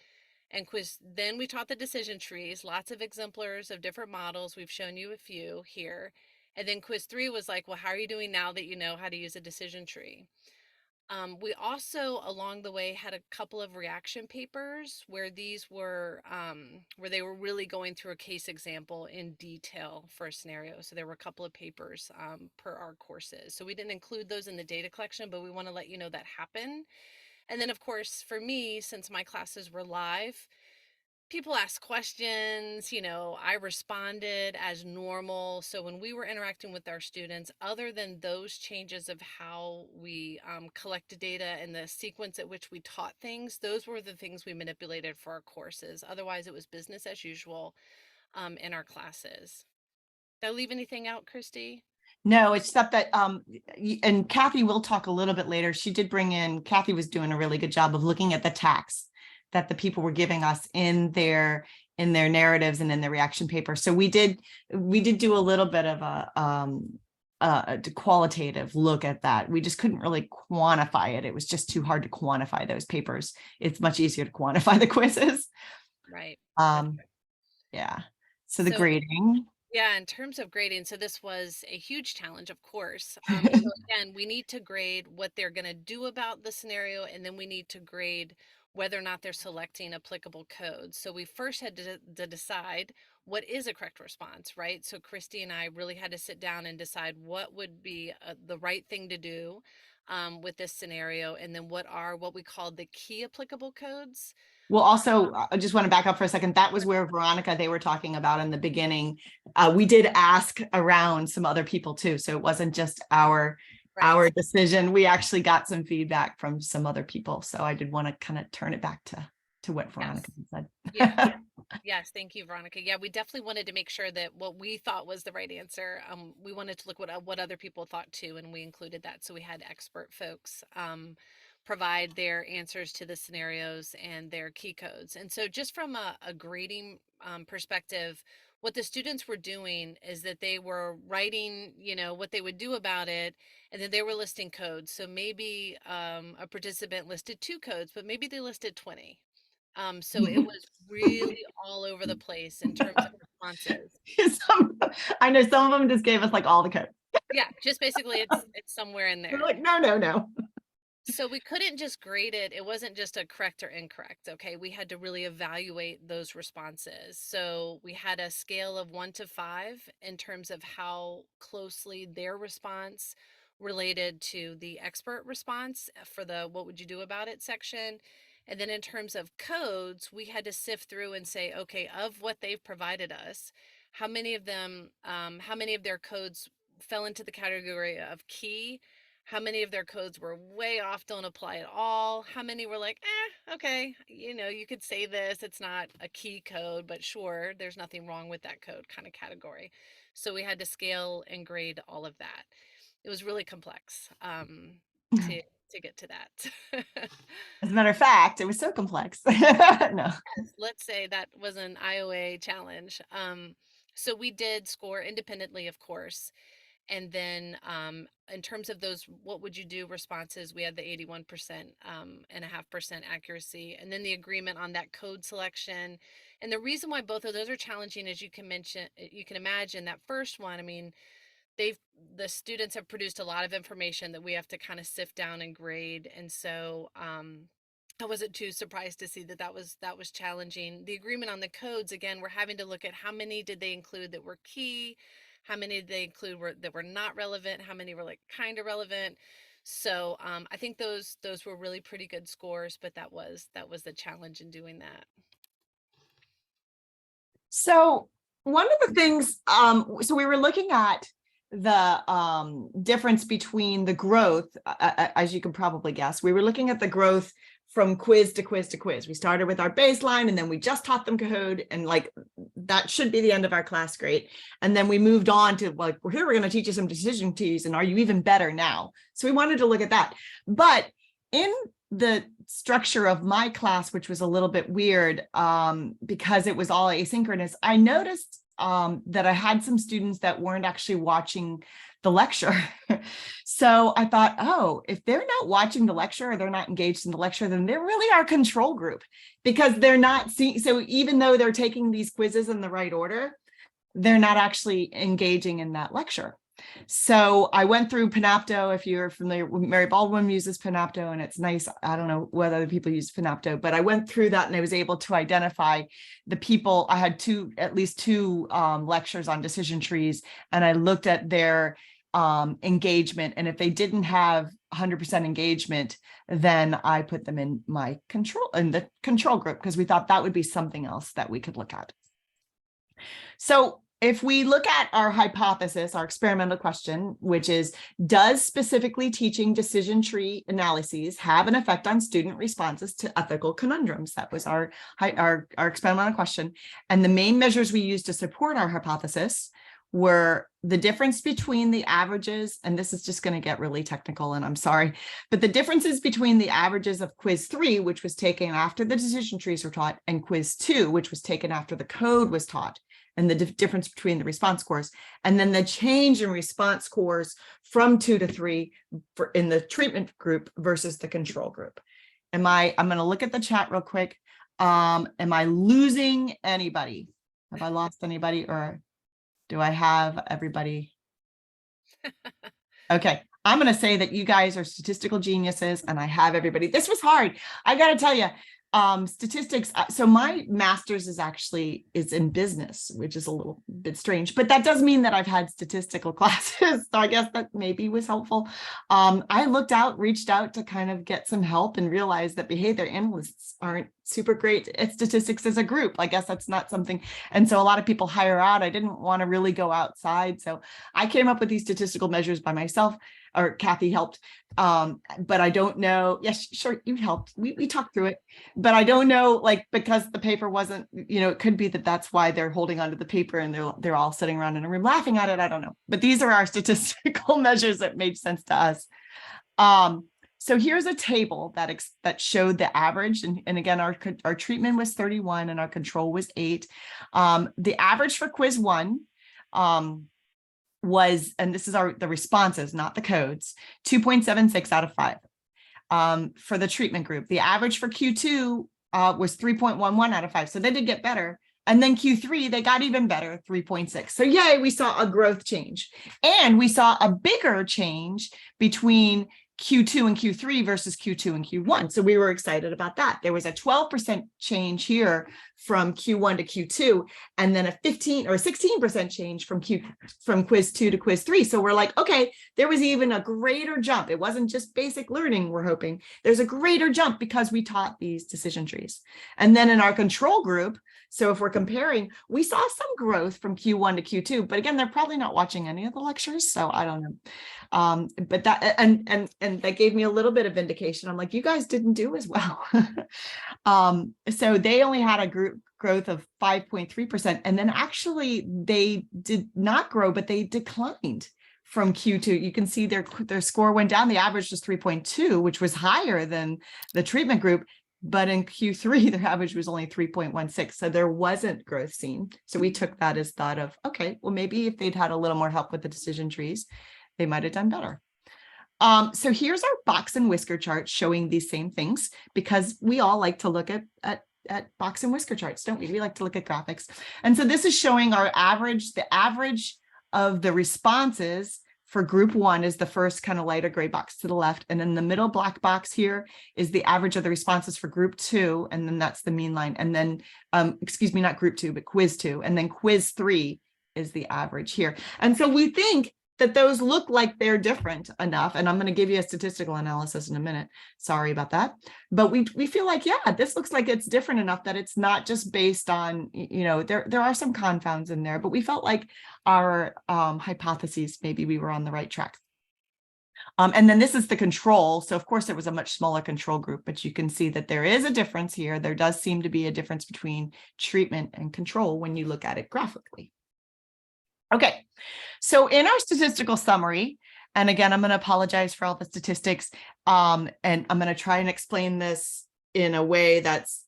And then we taught the decision trees, lots of exemplars of different models. We've shown you a few here. And then quiz 3 was like, well, how are you doing now that you know how to use a decision tree? We also, along the way, had a couple of reaction papers where these were, where they were really going through a case example in detail for a scenario. So there were a couple of papers per our courses. So we didn't include those in the data collection, but we want to let you know that happened. And then, of course, for me, since my classes were live, people asked questions, I responded as normal. So when we were interacting with our students, other than those changes of how we collected data and the sequence at which we taught things, those were the things we manipulated for our courses. Otherwise, it was business as usual in our classes. Did I leave anything out, Christy? No, except that, and Kathy will talk a little bit later. She did bring in, Kathy was doing a really good job of looking at the tax that the people were giving us in their narratives and in their reaction paper. So we did do a little bit of a qualitative look at that. We just couldn't really quantify it. It was just too hard to quantify those papers. It's much easier to quantify the quizzes. Right. Yeah. So the grading. Yeah, in terms of grading, so this was a huge challenge, of course. So again, we need to grade what they're going to do about the scenario, and then we need to grade whether or not they're selecting applicable codes. So we first had to decide what is a correct response, right? So Christy and I really had to sit down and decide what would be the right thing to do with this scenario, and then what we called the key applicable codes. Well, also, I just want to back up for a second. That was where Veronica, they were talking about in the beginning. We did ask around some other people too. So it wasn't just our decision. We actually got some feedback from some other people. So I did want to kind of turn it back to what Veronica said. Yeah. Yes, thank you, Veronica. Yeah, we definitely wanted to make sure that what we thought was the right answer. We wanted to look what other people thought too, and we included that. So we had expert folks provide their answers to the scenarios and their key codes. And so just from a grading perspective, what the students were doing is that they were writing, what they would do about it, and then they were listing codes. So maybe a participant listed 2 codes, but maybe they listed 20. So it was really all over the place in terms of responses. I know some of them just gave us like all the codes. Yeah, just basically it's somewhere in there. We're like, no. So we couldn't just grade it. It wasn't just a correct or incorrect. Okay. We had to really evaluate those responses. So we had a scale of 1 to 5 in terms of how closely their response related to the expert response for the what would you do about it section. And then in terms of codes, we had to sift through and say, okay, of what they've provided us, how many of their codes fell into the category of key? How many of their codes were way off, don't apply at all? How many were like, okay, you could say this, it's not a key code, but sure, there's nothing wrong with that code kind of category. So we had to scale and grade all of that. It was really complex to get to that. As a matter of fact, it was so complex. No. Yes, let's say that was an IOA challenge. So we did score independently, of course. And then in terms of those, what would you do responses, we had the 81% and 0.5% accuracy. And then the agreement on that code selection. And the reason why both of those are challenging, as you can imagine, that first one, I mean, the students have produced a lot of information that we have to kind of sift down and grade. And so I wasn't too surprised to see that was challenging. The agreement on the codes, again, we're having to look at how many did they include that were key, how many did they include that were not relevant, how many were like kind of relevant. So I think those were really pretty good scores, but that was the challenge in doing that. So one of the things, so we were looking at the difference between the growth, as you can probably guess. We were looking at the growth from quiz to quiz to quiz. We started with our baseline, and then we just taught them code, and like that should be the end of our class grade. And then we moved on to like, we're going to teach you some decision trees, and are you even better now? So we wanted to look at that. But in the structure of my class, which was a little bit weird because it was all asynchronous, I noticed that I had some students that weren't actually watching the lecture. So I thought, oh, if they're not watching the lecture or they're not engaged in the lecture, then they're really our control group, because they're not seeing. So even though they're taking these quizzes in the right order, they're not actually engaging in that lecture. So I went through Panopto. If you're familiar, Mary Baldwin uses Panopto, and it's nice. I don't know whether other people use Panopto, but I went through that and I was able to identify the people. I had at least two lectures on decision trees, and I looked at their engagement. And if they didn't have 100% engagement, then I put them in the control group, because we thought that would be something else that we could look at. So if we look at our hypothesis, our experimental question, which is, does specifically teaching decision tree analyses have an effect on student responses to ethical conundrums? That was our experimental question. And the main measures we used to support our hypothesis were the difference between the averages, and this is just going to get really technical, and I'm sorry, but the differences between the averages of quiz 3, which was taken after the decision trees were taught, and quiz 2, which was taken after the code was taught, and the difference between the response scores, and then the change in response scores from 2 to 3 in the treatment group versus the control group. I'm going to look at the chat real quick. Am I losing anybody? Have I lost anybody, or do I have everybody? Okay, I'm going to say that you guys are statistical geniuses, and I have everybody. This was hard. I got to tell you, statistics. So my master's is in business, which is a little bit strange, but that does mean that I've had statistical classes. So I guess that maybe was helpful. I reached out to kind of get some help, and realized that behavior analysts aren't super great at statistics as a group. I guess that's not something. And so a lot of people hire out. I didn't want to really go outside. So I came up with these statistical measures by myself, or Kathy helped. But I don't know. Yes, sure. You helped. We talked through it, but I don't know, like, because the paper wasn't, it could be that that's why they're holding onto the paper and they're all sitting around in a room laughing at it. I don't know, but these are our statistical measures that made sense to us. So here's a table that showed the average. And again, our treatment was 31 and our control was 8. The average for quiz 1 was, and this is the responses, not the codes, 2.76 out of 5. For the treatment group, the average for Q2 was 3.11 out of 5. So they did get better. And then Q3, they got even better, 3.6. So yay, we saw a growth change. And we saw a bigger change between Q2 and Q3 versus Q2 and Q1. So we were excited about that. There was a 12% change here from Q1 to Q2, and then a 15 or 16% change from quiz 2 to quiz 3. So we're like, okay, there was even a greater jump. It wasn't just basic learning, we're hoping. There's a greater jump because we taught these decision trees. And then in our control group, so if we're comparing, we saw some growth from Q1 to Q2, but again, they're probably not watching any of the lectures, so I don't know. But that and that gave me a little bit of indication. I'm like, you guys didn't do as well. So they only had a group growth of 5.3%, and then actually they did not grow, but they declined from Q2. You can see their score went down. The average was 3.2, which was higher than the treatment group. But in Q3, their average was only 3.16. So there wasn't growth seen. So we took that as thought of, okay, well, maybe if they'd had a little more help with the decision trees, they might have done better. So here's our box and whisker chart showing these same things, because we all like to look at box and whisker charts, don't we? We like to look at graphics. And so this is showing our average, the average of the responses for group 1 is the first kind of lighter gray box to the left. And then the middle black box here is the average of the responses for group 2. And then that's the mean line. And then, excuse me, not group 2, but quiz 2. And then quiz 3 is the average here. And so we think that those look like they're different enough. And I'm going to give you a statistical analysis in a minute. Sorry about that. But we feel like, yeah, this looks like it's different enough that it's not just based on, there are some confounds in there, but we felt like our hypotheses, maybe we were on the right track. And then this is the control. So of course, it was a much smaller control group, but you can see that there is a difference here. There does seem to be a difference between treatment and control when you look at it graphically. Okay, so in our statistical summary, and again, I'm going to apologize for all the statistics, and I'm going to try and explain this in a way that's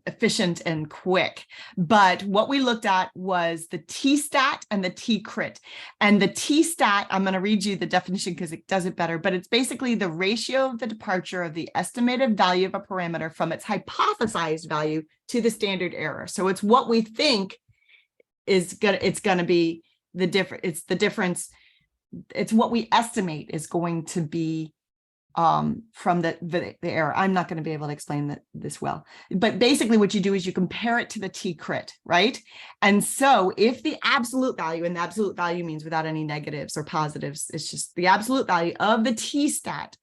efficient and quick. But what we looked at was the T-stat and the T-crit. And the T-stat, I'm going to read you the definition because it does it better, but it's basically the ratio of the departure of the estimated value of a parameter from its hypothesized value to the standard error. So it's what we think is going to be the difference. It's the difference it's what we estimate is going to be from the error. I'm not going to be able to explain this well, but basically what you do is you compare it to the t-crit, right? And so if the absolute value, and the absolute value means without any negatives or positives, it's just the absolute value of the t-stat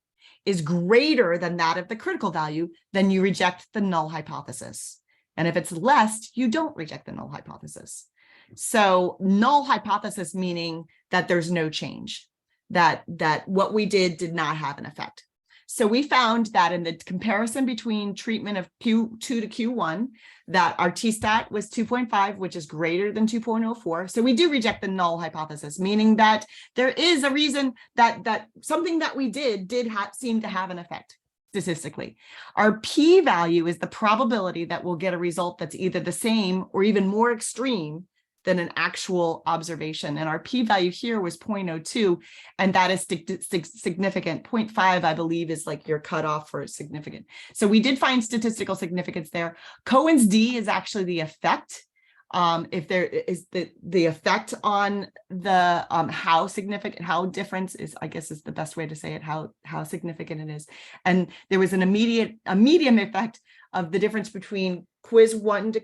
is greater than that of the critical value, then you reject the null hypothesis. And if it's less, you don't reject the null hypothesis. So null hypothesis meaning that there's no change, that what we did not have an effect. So we found that in the comparison between treatment of Q2 to Q1, that our t-stat was 2.5, which is greater than 2.04. So we do reject the null hypothesis, meaning that there is a reason that something that we did seem to have an effect statistically. Our p-value is the probability that we'll get a result that's either the same or even more extreme than an actual observation. And our p-value here was 0.02, and that is significant. 0.5, I believe, is like your cutoff for significant. So we did find statistical significance there. Cohen's D is actually the effect. If there is the effect on the how significant, how difference is, I guess is the best way to say it, how significant it is. And there was a medium effect of the difference between quiz 1 to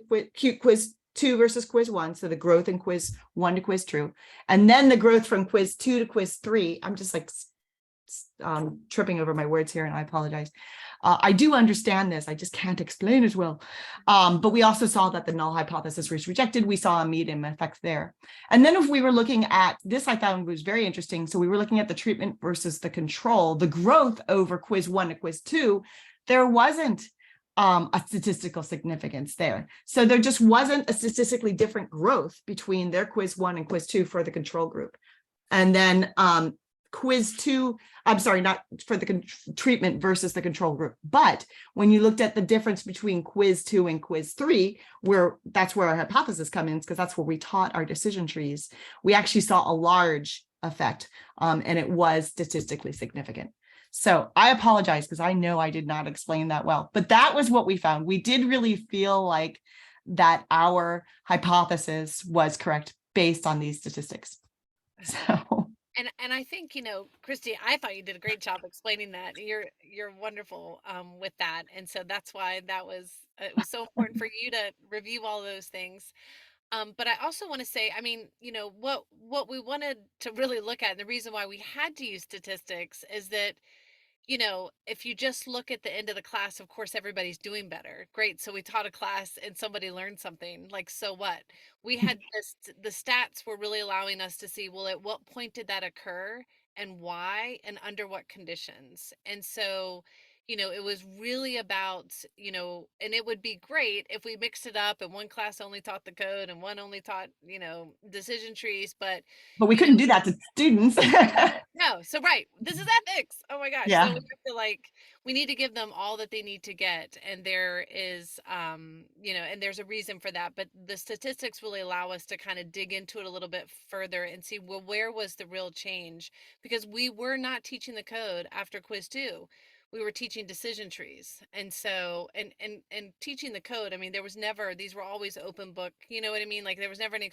quiz 2 versus quiz 1, so the growth in quiz 1 to quiz 2, and then the growth from quiz 2 to quiz 3. I'm just like tripping over my words here, and I apologize. I do understand this, I just can't explain it well. But we also saw that the null hypothesis was rejected. We saw a medium effect there. And then if we were looking at this, I found was very interesting. So we were looking at the treatment versus the control, the growth over quiz 1 to quiz 2, there wasn't a statistical significance there. So there just wasn't a statistically different growth between their quiz 1 and quiz 2 for the control group. And then quiz 2, I'm sorry, not for the treatment versus the control group. But when you looked at the difference between quiz 2 and quiz 3, where that's where our hypothesis comes in, because that's where we taught our decision trees, we actually saw a large effect, and it was statistically significant. So I apologize because I know I did not explain that well, but that was what we found. We did really feel like that our hypothesis was correct based on these statistics. So. And I think, you know, Christy, I thought you did a great job explaining that. You're wonderful with that. And so that's why it was so important for you to review all those things. But I also want to say, I mean, you know, what we wanted to really look at, and the reason why we had to use statistics is that, you know, if you just look at the end of the class, of course, everybody's doing better. Great. So we taught a class and somebody learned something. Like, so what? We had the stats were really allowing us to see, well, at what point did that occur and why and under what conditions? And so, you know, it was really about, you know, and it would be great if we mixed it up and one class only taught the code and one only taught, you know, decision trees, but we couldn't do that to students. No, so right, this is ethics. Oh my gosh. Yeah. So we have to we need to give them all that they need to get. And there is, you know, and there's a reason for that. But the statistics really allow us to kind of dig into it a little bit further and see, well, where was the real change? Because we were not teaching the code after quiz 2. We were teaching decision trees. And so, and teaching the code, I mean, there was never, these were always open book, you know what I mean? Like there was never any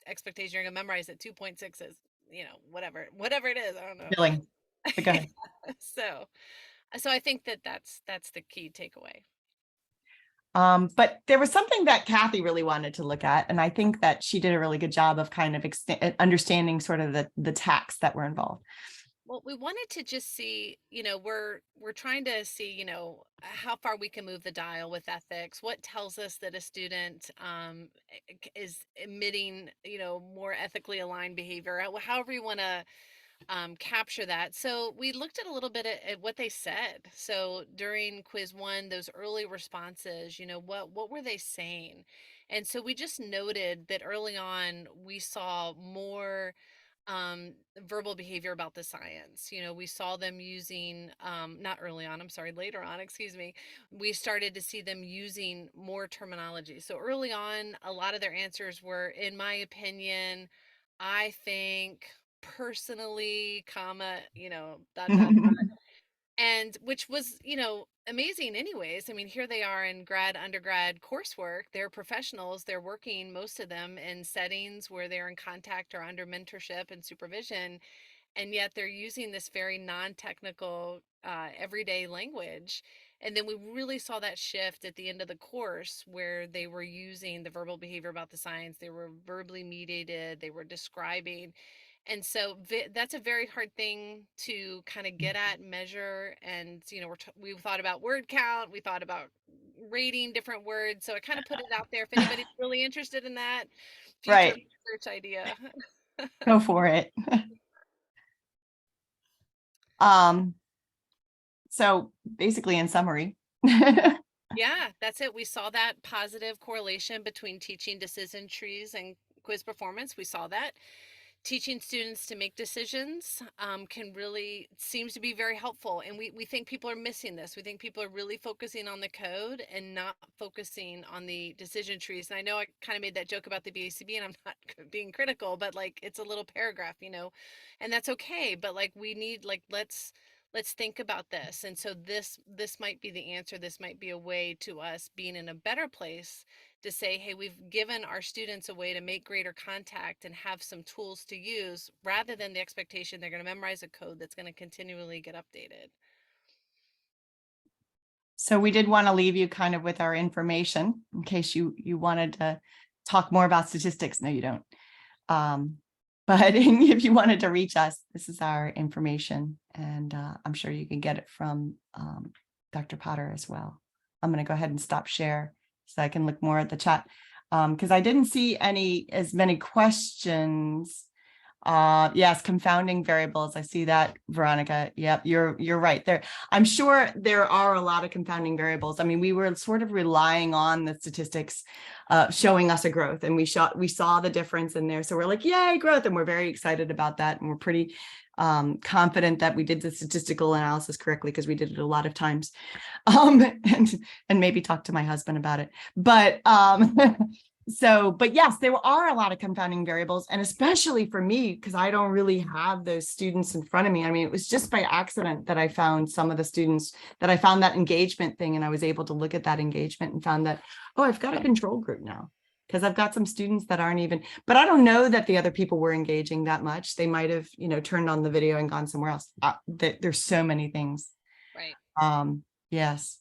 expectation you're gonna memorize that 2.6 is, you know, whatever it is, I don't know. Feeling. Go ahead. So I think that's the key takeaway. But there was something that Kathy really wanted to look at, and I think that she did a really good job of kind of understanding sort of the tacks that were involved. Well, we wanted to just see, you know, we're trying to see, you know, how far we can move the dial with ethics. What tells us that a student is emitting, you know, more ethically aligned behavior, however you want to capture that. So we looked at a little bit at what they said. So during quiz 1, those early responses, you know, what were they saying? And so we just noted that early on we saw more verbal behavior about the science. You know, we saw them using not early on, I'm sorry, later on, excuse me, we started to see them using more terminology. So early on, a lot of their answers were, in my opinion, I think, personally, comma, you know, dot, dot, dot. And which was, you know, amazing anyways. I mean, here they are in undergrad coursework. They're professionals. They're working, most of them, in settings where they're in contact or under mentorship and supervision. and yet they're using this very non-technical everyday language. And then we really saw that shift at the end of the course where they were using the verbal behavior about the science, they were verbally mediated, they were describing. And so that's a very hard thing to kind of get at, measure. And, you know, we thought about word count, we thought about rating different words. So I kind of put it out there if anybody's really interested in that future Right. research idea. Go for it. So basically, in summary, Yeah, that's it. We saw that positive correlation between teaching decision trees and quiz performance. We saw that. Teaching students to make decisions can really seems to be very helpful, and we think people are missing this. We think people are really focusing on the code and not focusing on the decision trees. And I know I kind of made that joke about the BACB, and I'm not being critical, but like it's a little paragraph, you know, and that's okay. But like we need like let's think about this. And so this might be the answer. This might be a way to us being in a better place to say, hey, we've given our students a way to make greater contact and have some tools to use rather than the expectation they're going to memorize a code that's going to continually get updated. so we did want to leave you kind of with our information in case you wanted to talk more about statistics. No, you don't. But if you wanted to reach us, this is our information, and I'm sure you can get it from Dr. Potter as well. I'm going to go ahead and stop share so I can look more at the chat because I didn't see as many questions. Yes, confounding variables. I see that, Veronica. Yep, you're right there. I'm sure there are a lot of confounding variables. I mean, we were sort of relying on the statistics showing us a growth, and we saw the difference in there. So we're like, yay, growth, and we're very excited about that, and we're pretty confident that we did the statistical analysis correctly because we did it a lot of times, and maybe talk to my husband about it. But but yes, there are a lot of confounding variables, and especially for me, because I don't really have those students in front of me. I mean, it was just by accident that I found some of the students, that I found that engagement thing, and I was able to look at that engagement and found that, oh, I've got a control group now, because I've got some students that aren't even, but I don't know that the other people were engaging that much. They might have, you know, turned on the video and gone somewhere else. There's so many things. Right. Yes.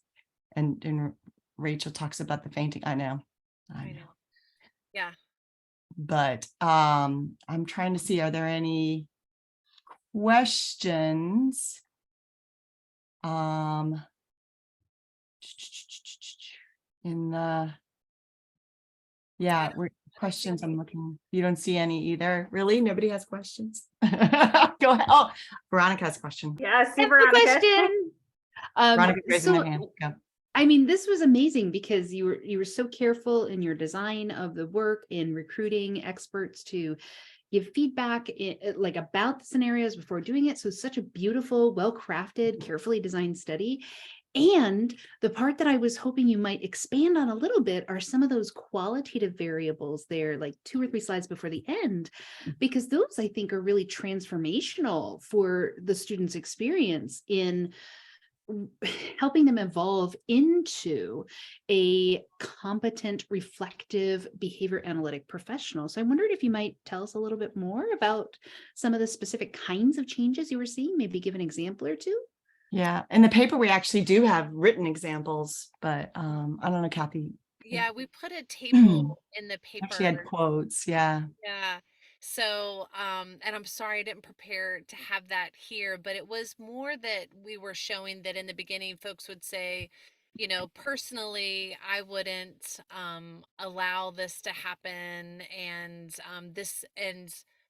And Rachel talks about the fainting. I know. Yeah. But I'm trying to see, are there any questions? In the, questions I'm looking, you don't see any either. Really? Nobody has questions? Go ahead. Oh, Veronica has a question. Yeah, see I have a Veronica. question. Veronica raising her hand. Go. I mean, this was amazing because you were so careful in your design of the work, in recruiting experts to give feedback like about the scenarios before doing it. So such a beautiful, well-crafted, carefully designed study. And the part that I was hoping you might expand on a little bit are some of those qualitative variables there, like 2 or 3 slides before the end, because those I think are really transformational for the students' experience in helping them evolve into a competent, reflective behavior analytic professional. So I wondered if you might tell us a little bit more about some of the specific kinds of changes you were seeing, maybe give an example or two. Yeah, in the paper we actually do have written examples, but I don't know, Kathy. Yeah, we put a table in the paper. Actually had quotes. Yeah. Yeah. So, and I'm sorry I didn't prepare to have that here, but it was more that we were showing that in the beginning, folks would say, you know, personally, I wouldn't allow this to happen, and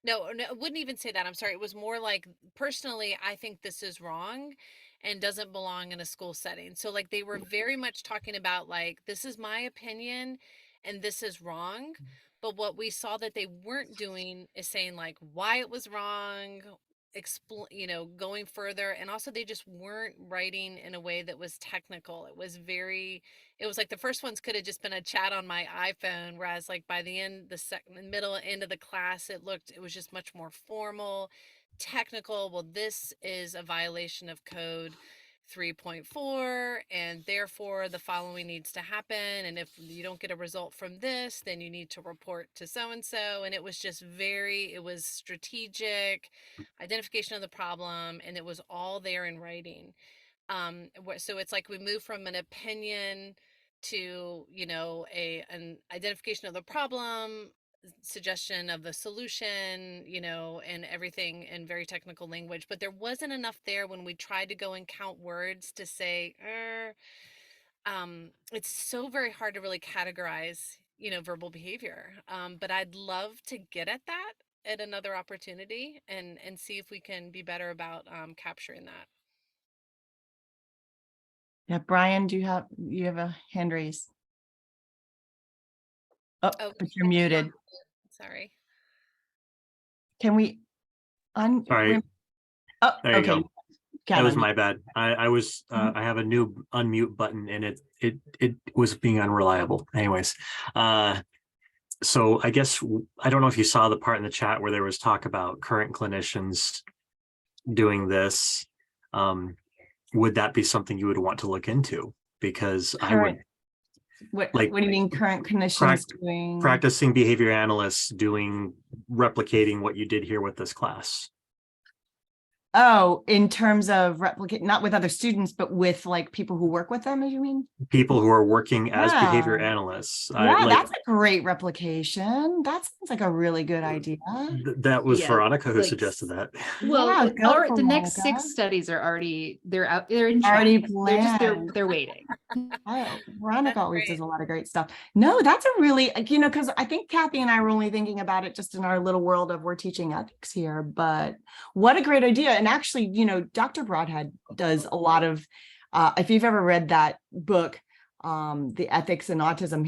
no, I wouldn't even say that. I'm sorry. It was more like personally, I think this is wrong and doesn't belong in a school setting. So like they were very much talking about like, this is my opinion and this is wrong. But what we saw that they weren't doing is saying like why it was wrong, going further. And also they just weren't writing in a way that was technical. It was like the first ones could have just been a chat on my iPhone. Whereas like by the end, middle end of the class, it was just much more formal, technical. Well, this is a violation of code. 3.4, and therefore the following needs to happen. And if you don't get a result from this, then you need to report to so-and-so. And it was just it was strategic identification of the problem, and it was all there in writing. So it's like we move from an opinion to, an identification of the problem, suggestion of the solution, and everything in very technical language. But there wasn't enough there when we tried to go and count words to say, it's so very hard to really categorize, verbal behavior. But I'd love to get at that at another opportunity and see if we can be better about capturing that. Yeah, Brian, you have a hand raised? Oh, but you're muted. Sorry. Can we Sorry. Oh, There you okay. go. That was my bad. I was I have a new unmute button and it was being unreliable. Anyways, so I guess I don't know if you saw the part in the chat where there was talk about current clinicians doing this. Would that be something you would want to look into? Because I would. What do you mean current clinicians doing? Practicing behavior analysts replicating what you did here with this class. Oh, in terms of replicate, not with other students, but with like people who work with them, as you mean? People who are working as behavior analysts. Yeah, that's a great replication. That sounds like a really good idea. That was Veronica who suggested that. Well, Yeah, the next 6 studies are already, they're in chat. Already planned. They're waiting. Oh, Veronica always does a lot of great stuff. No, that's a really, because I think Kathy and I were only thinking about it just in our little world of we're teaching ethics here, but what a great idea. And actually, Dr. Broadhead does a lot of, if you've ever read that book, The Ethics in Autism,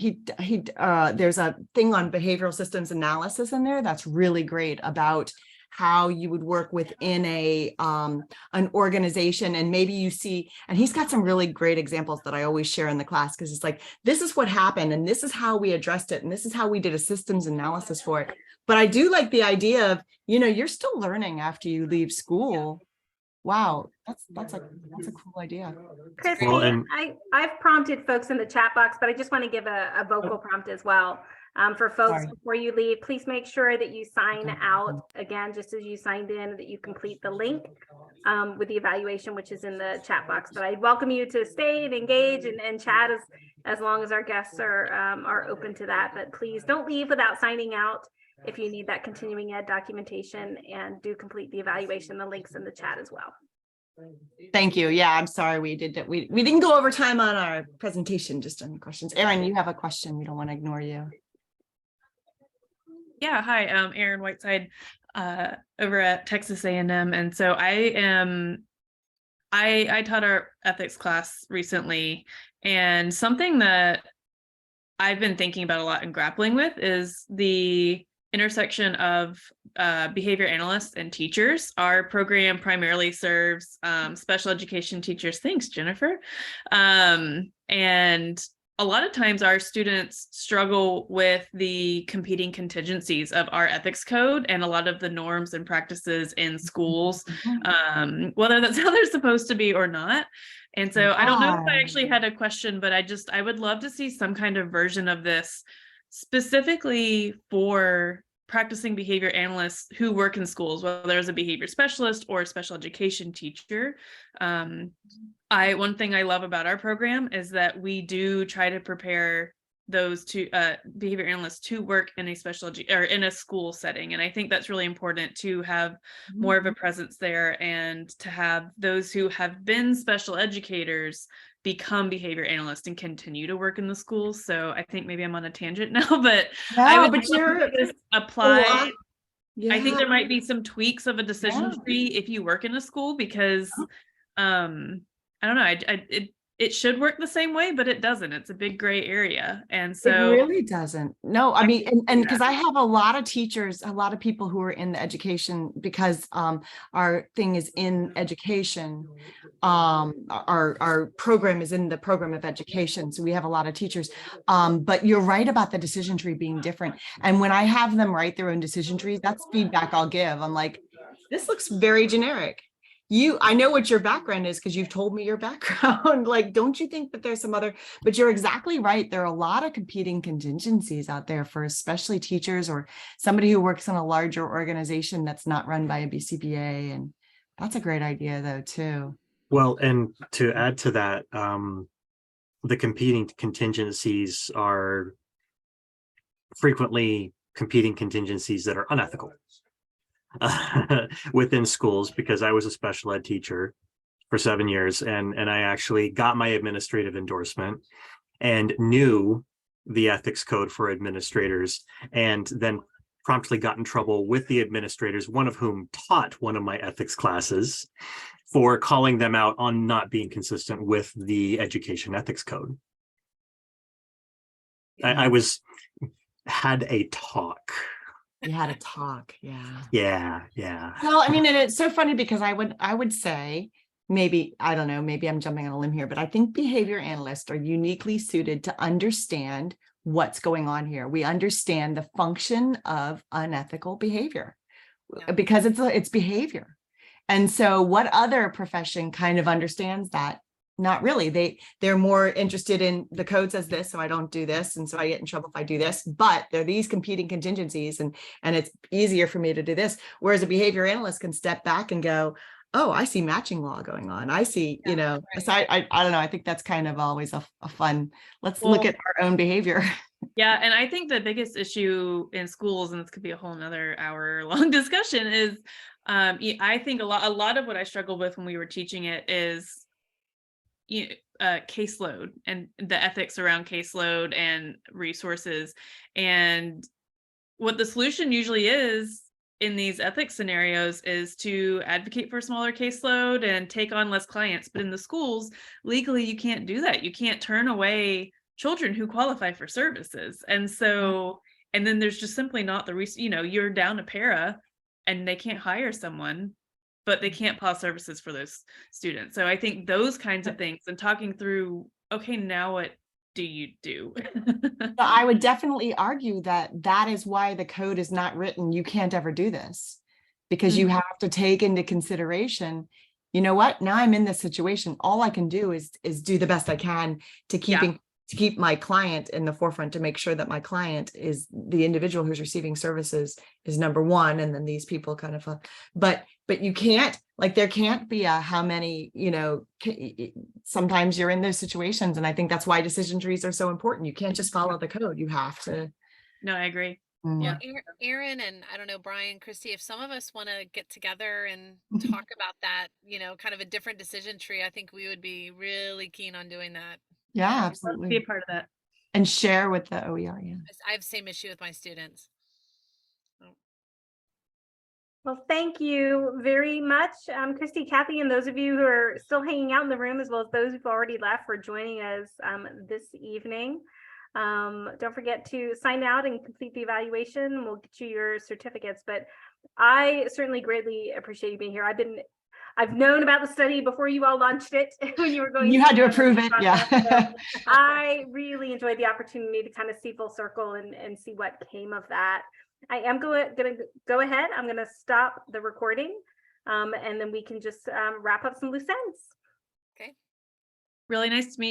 there's a thing on behavioral systems analysis in there that's really great about how you would work within an organization. And maybe you see, and he's got some really great examples that I always share in the class, because it's like, this is what happened and this is how we addressed it and this is how we did a systems analysis for it. But I do like the idea of, you're still learning after you leave school. Wow, that's a cool idea. Christy, I've prompted folks in the chat box, but I just want to give a vocal prompt as well. For folks, before you leave, please make sure that you sign out again, just as you signed in, that you complete the link with the evaluation, which is in the chat box. But I welcome you to stay and engage and chat as long as our guests are open to that. But please don't leave without signing out if you need that continuing ed documentation, and do complete the evaluation. The links in the chat as well. Thank you. Yeah, I'm sorry we didn't go over time on our presentation. Just any questions? Erin, you have a question. We don't want to ignore you. Yeah, hi, Erin Whiteside over at Texas A&M. And so I taught our ethics class recently, and something that I've been thinking about a lot and grappling with is the intersection of behavior analysts and teachers. Our program primarily serves special education teachers. Thanks, Jennifer. And a lot of times our students struggle with the competing contingencies of our ethics code and a lot of the norms and practices in schools, whether that's how they're supposed to be or not. And so I don't know if I actually had a question, but I would love to see some kind of version of this specifically for practicing behavior analysts who work in schools, whether as a behavior specialist or a special education teacher. One thing I love about our program is that we do try to prepare those two behavior analysts to work in a in a school setting. And I think that's really important to have more of a presence there, and to have those who have been special educators become behavior analysts and continue to work in the schools. So I think maybe I'm on a tangent now, but I would just apply. I think there might be some tweaks of a decision tree if you work in a school, because I don't know, it should work the same way, but it doesn't. It's a big gray area. And so it really doesn't. No, I mean, and because I have a lot of teachers, a lot of people who are in the education, because our thing is in education. Our program is in the program of education. So we have a lot of teachers. But you're right about the decision tree being different. And when I have them write their own decision trees, that's feedback I'll give. I'm like, this looks very generic. I know what your background is because you've told me your background. Like, don't you think that there's some other, but you're exactly right. There are a lot of competing contingencies out there for especially teachers or somebody who works in a larger organization that's not run by a BCBA. And that's a great idea though, too. Well, and to add to that, the competing contingencies are frequently competing contingencies that are unethical within schools, because I was a special ed teacher for 7 years, and I actually got my administrative endorsement and knew the ethics code for administrators, and then promptly got in trouble with the administrators, one of whom taught one of my ethics classes, for calling them out on not being consistent with the education ethics code. I had a talk. You had a talk. Yeah. Yeah. Well, I mean, and it's so funny because I would say, maybe, I don't know, maybe I'm jumping on a limb here, but I think behavior analysts are uniquely suited to understand what's going on here. We understand the function of unethical behavior because it's behavior. And so what other profession kind of understands that? Not really. They're more interested in the code says this, so I don't do this. And so I get in trouble if I do this, but there are these competing contingencies and it's easier for me to do this. Whereas a behavior analyst can step back and go, oh, I see matching law going on. I see, you know, so I don't know. I think that's kind of always a fun, let's look at our own behavior. Yeah. And I think the biggest issue in schools, and this could be a whole nother hour long discussion, is I think a lot of what I struggled with when we were teaching it is caseload and the ethics around caseload and resources. And what the solution usually is in these ethics scenarios is to advocate for a smaller caseload and take on less clients. But in the schools, legally, you can't do that. You can't turn away children who qualify for services. And so, and then there's just simply not the you're down a para and they can't hire someone, but they can't pause services for those students. So I think those kinds of things and talking through, okay, now what do you do? I would definitely argue that is why the code is not written. You can't ever do this because you have to take into consideration, you know what, now I'm in this situation. All I can do is do the best I can to keep my client in the forefront, to make sure that my client is the individual who's receiving services is number one. And then these people kind of, but you can't, like, there can't be a how many, sometimes you're in those situations. And I think that's why decision trees are so important. You can't just follow the code. You have to. No, I agree. Well, Aaron and I don't know, Brian, Christy, if some of us want to get together and talk about that, kind of a different decision tree, I think we would be really keen on doing that. Yeah, absolutely. Be a part of that. And share with the OER, yeah. I have the same issue with my students. Well, thank you very much, Christy, Kathy, and those of you who are still hanging out in the room, as well as those who've already left, for joining us this evening. Don't forget to sign out and complete the evaluation. We'll get you your certificates, but I certainly greatly appreciate you being here. I've known about the study before you all launched it when you were going. You had to approve it, yeah. So I really enjoyed the opportunity to kind of see full circle and see what came of that. I am going to go ahead. I'm going to stop the recording, and then we can just wrap up some loose ends. Okay. Really nice to meet you.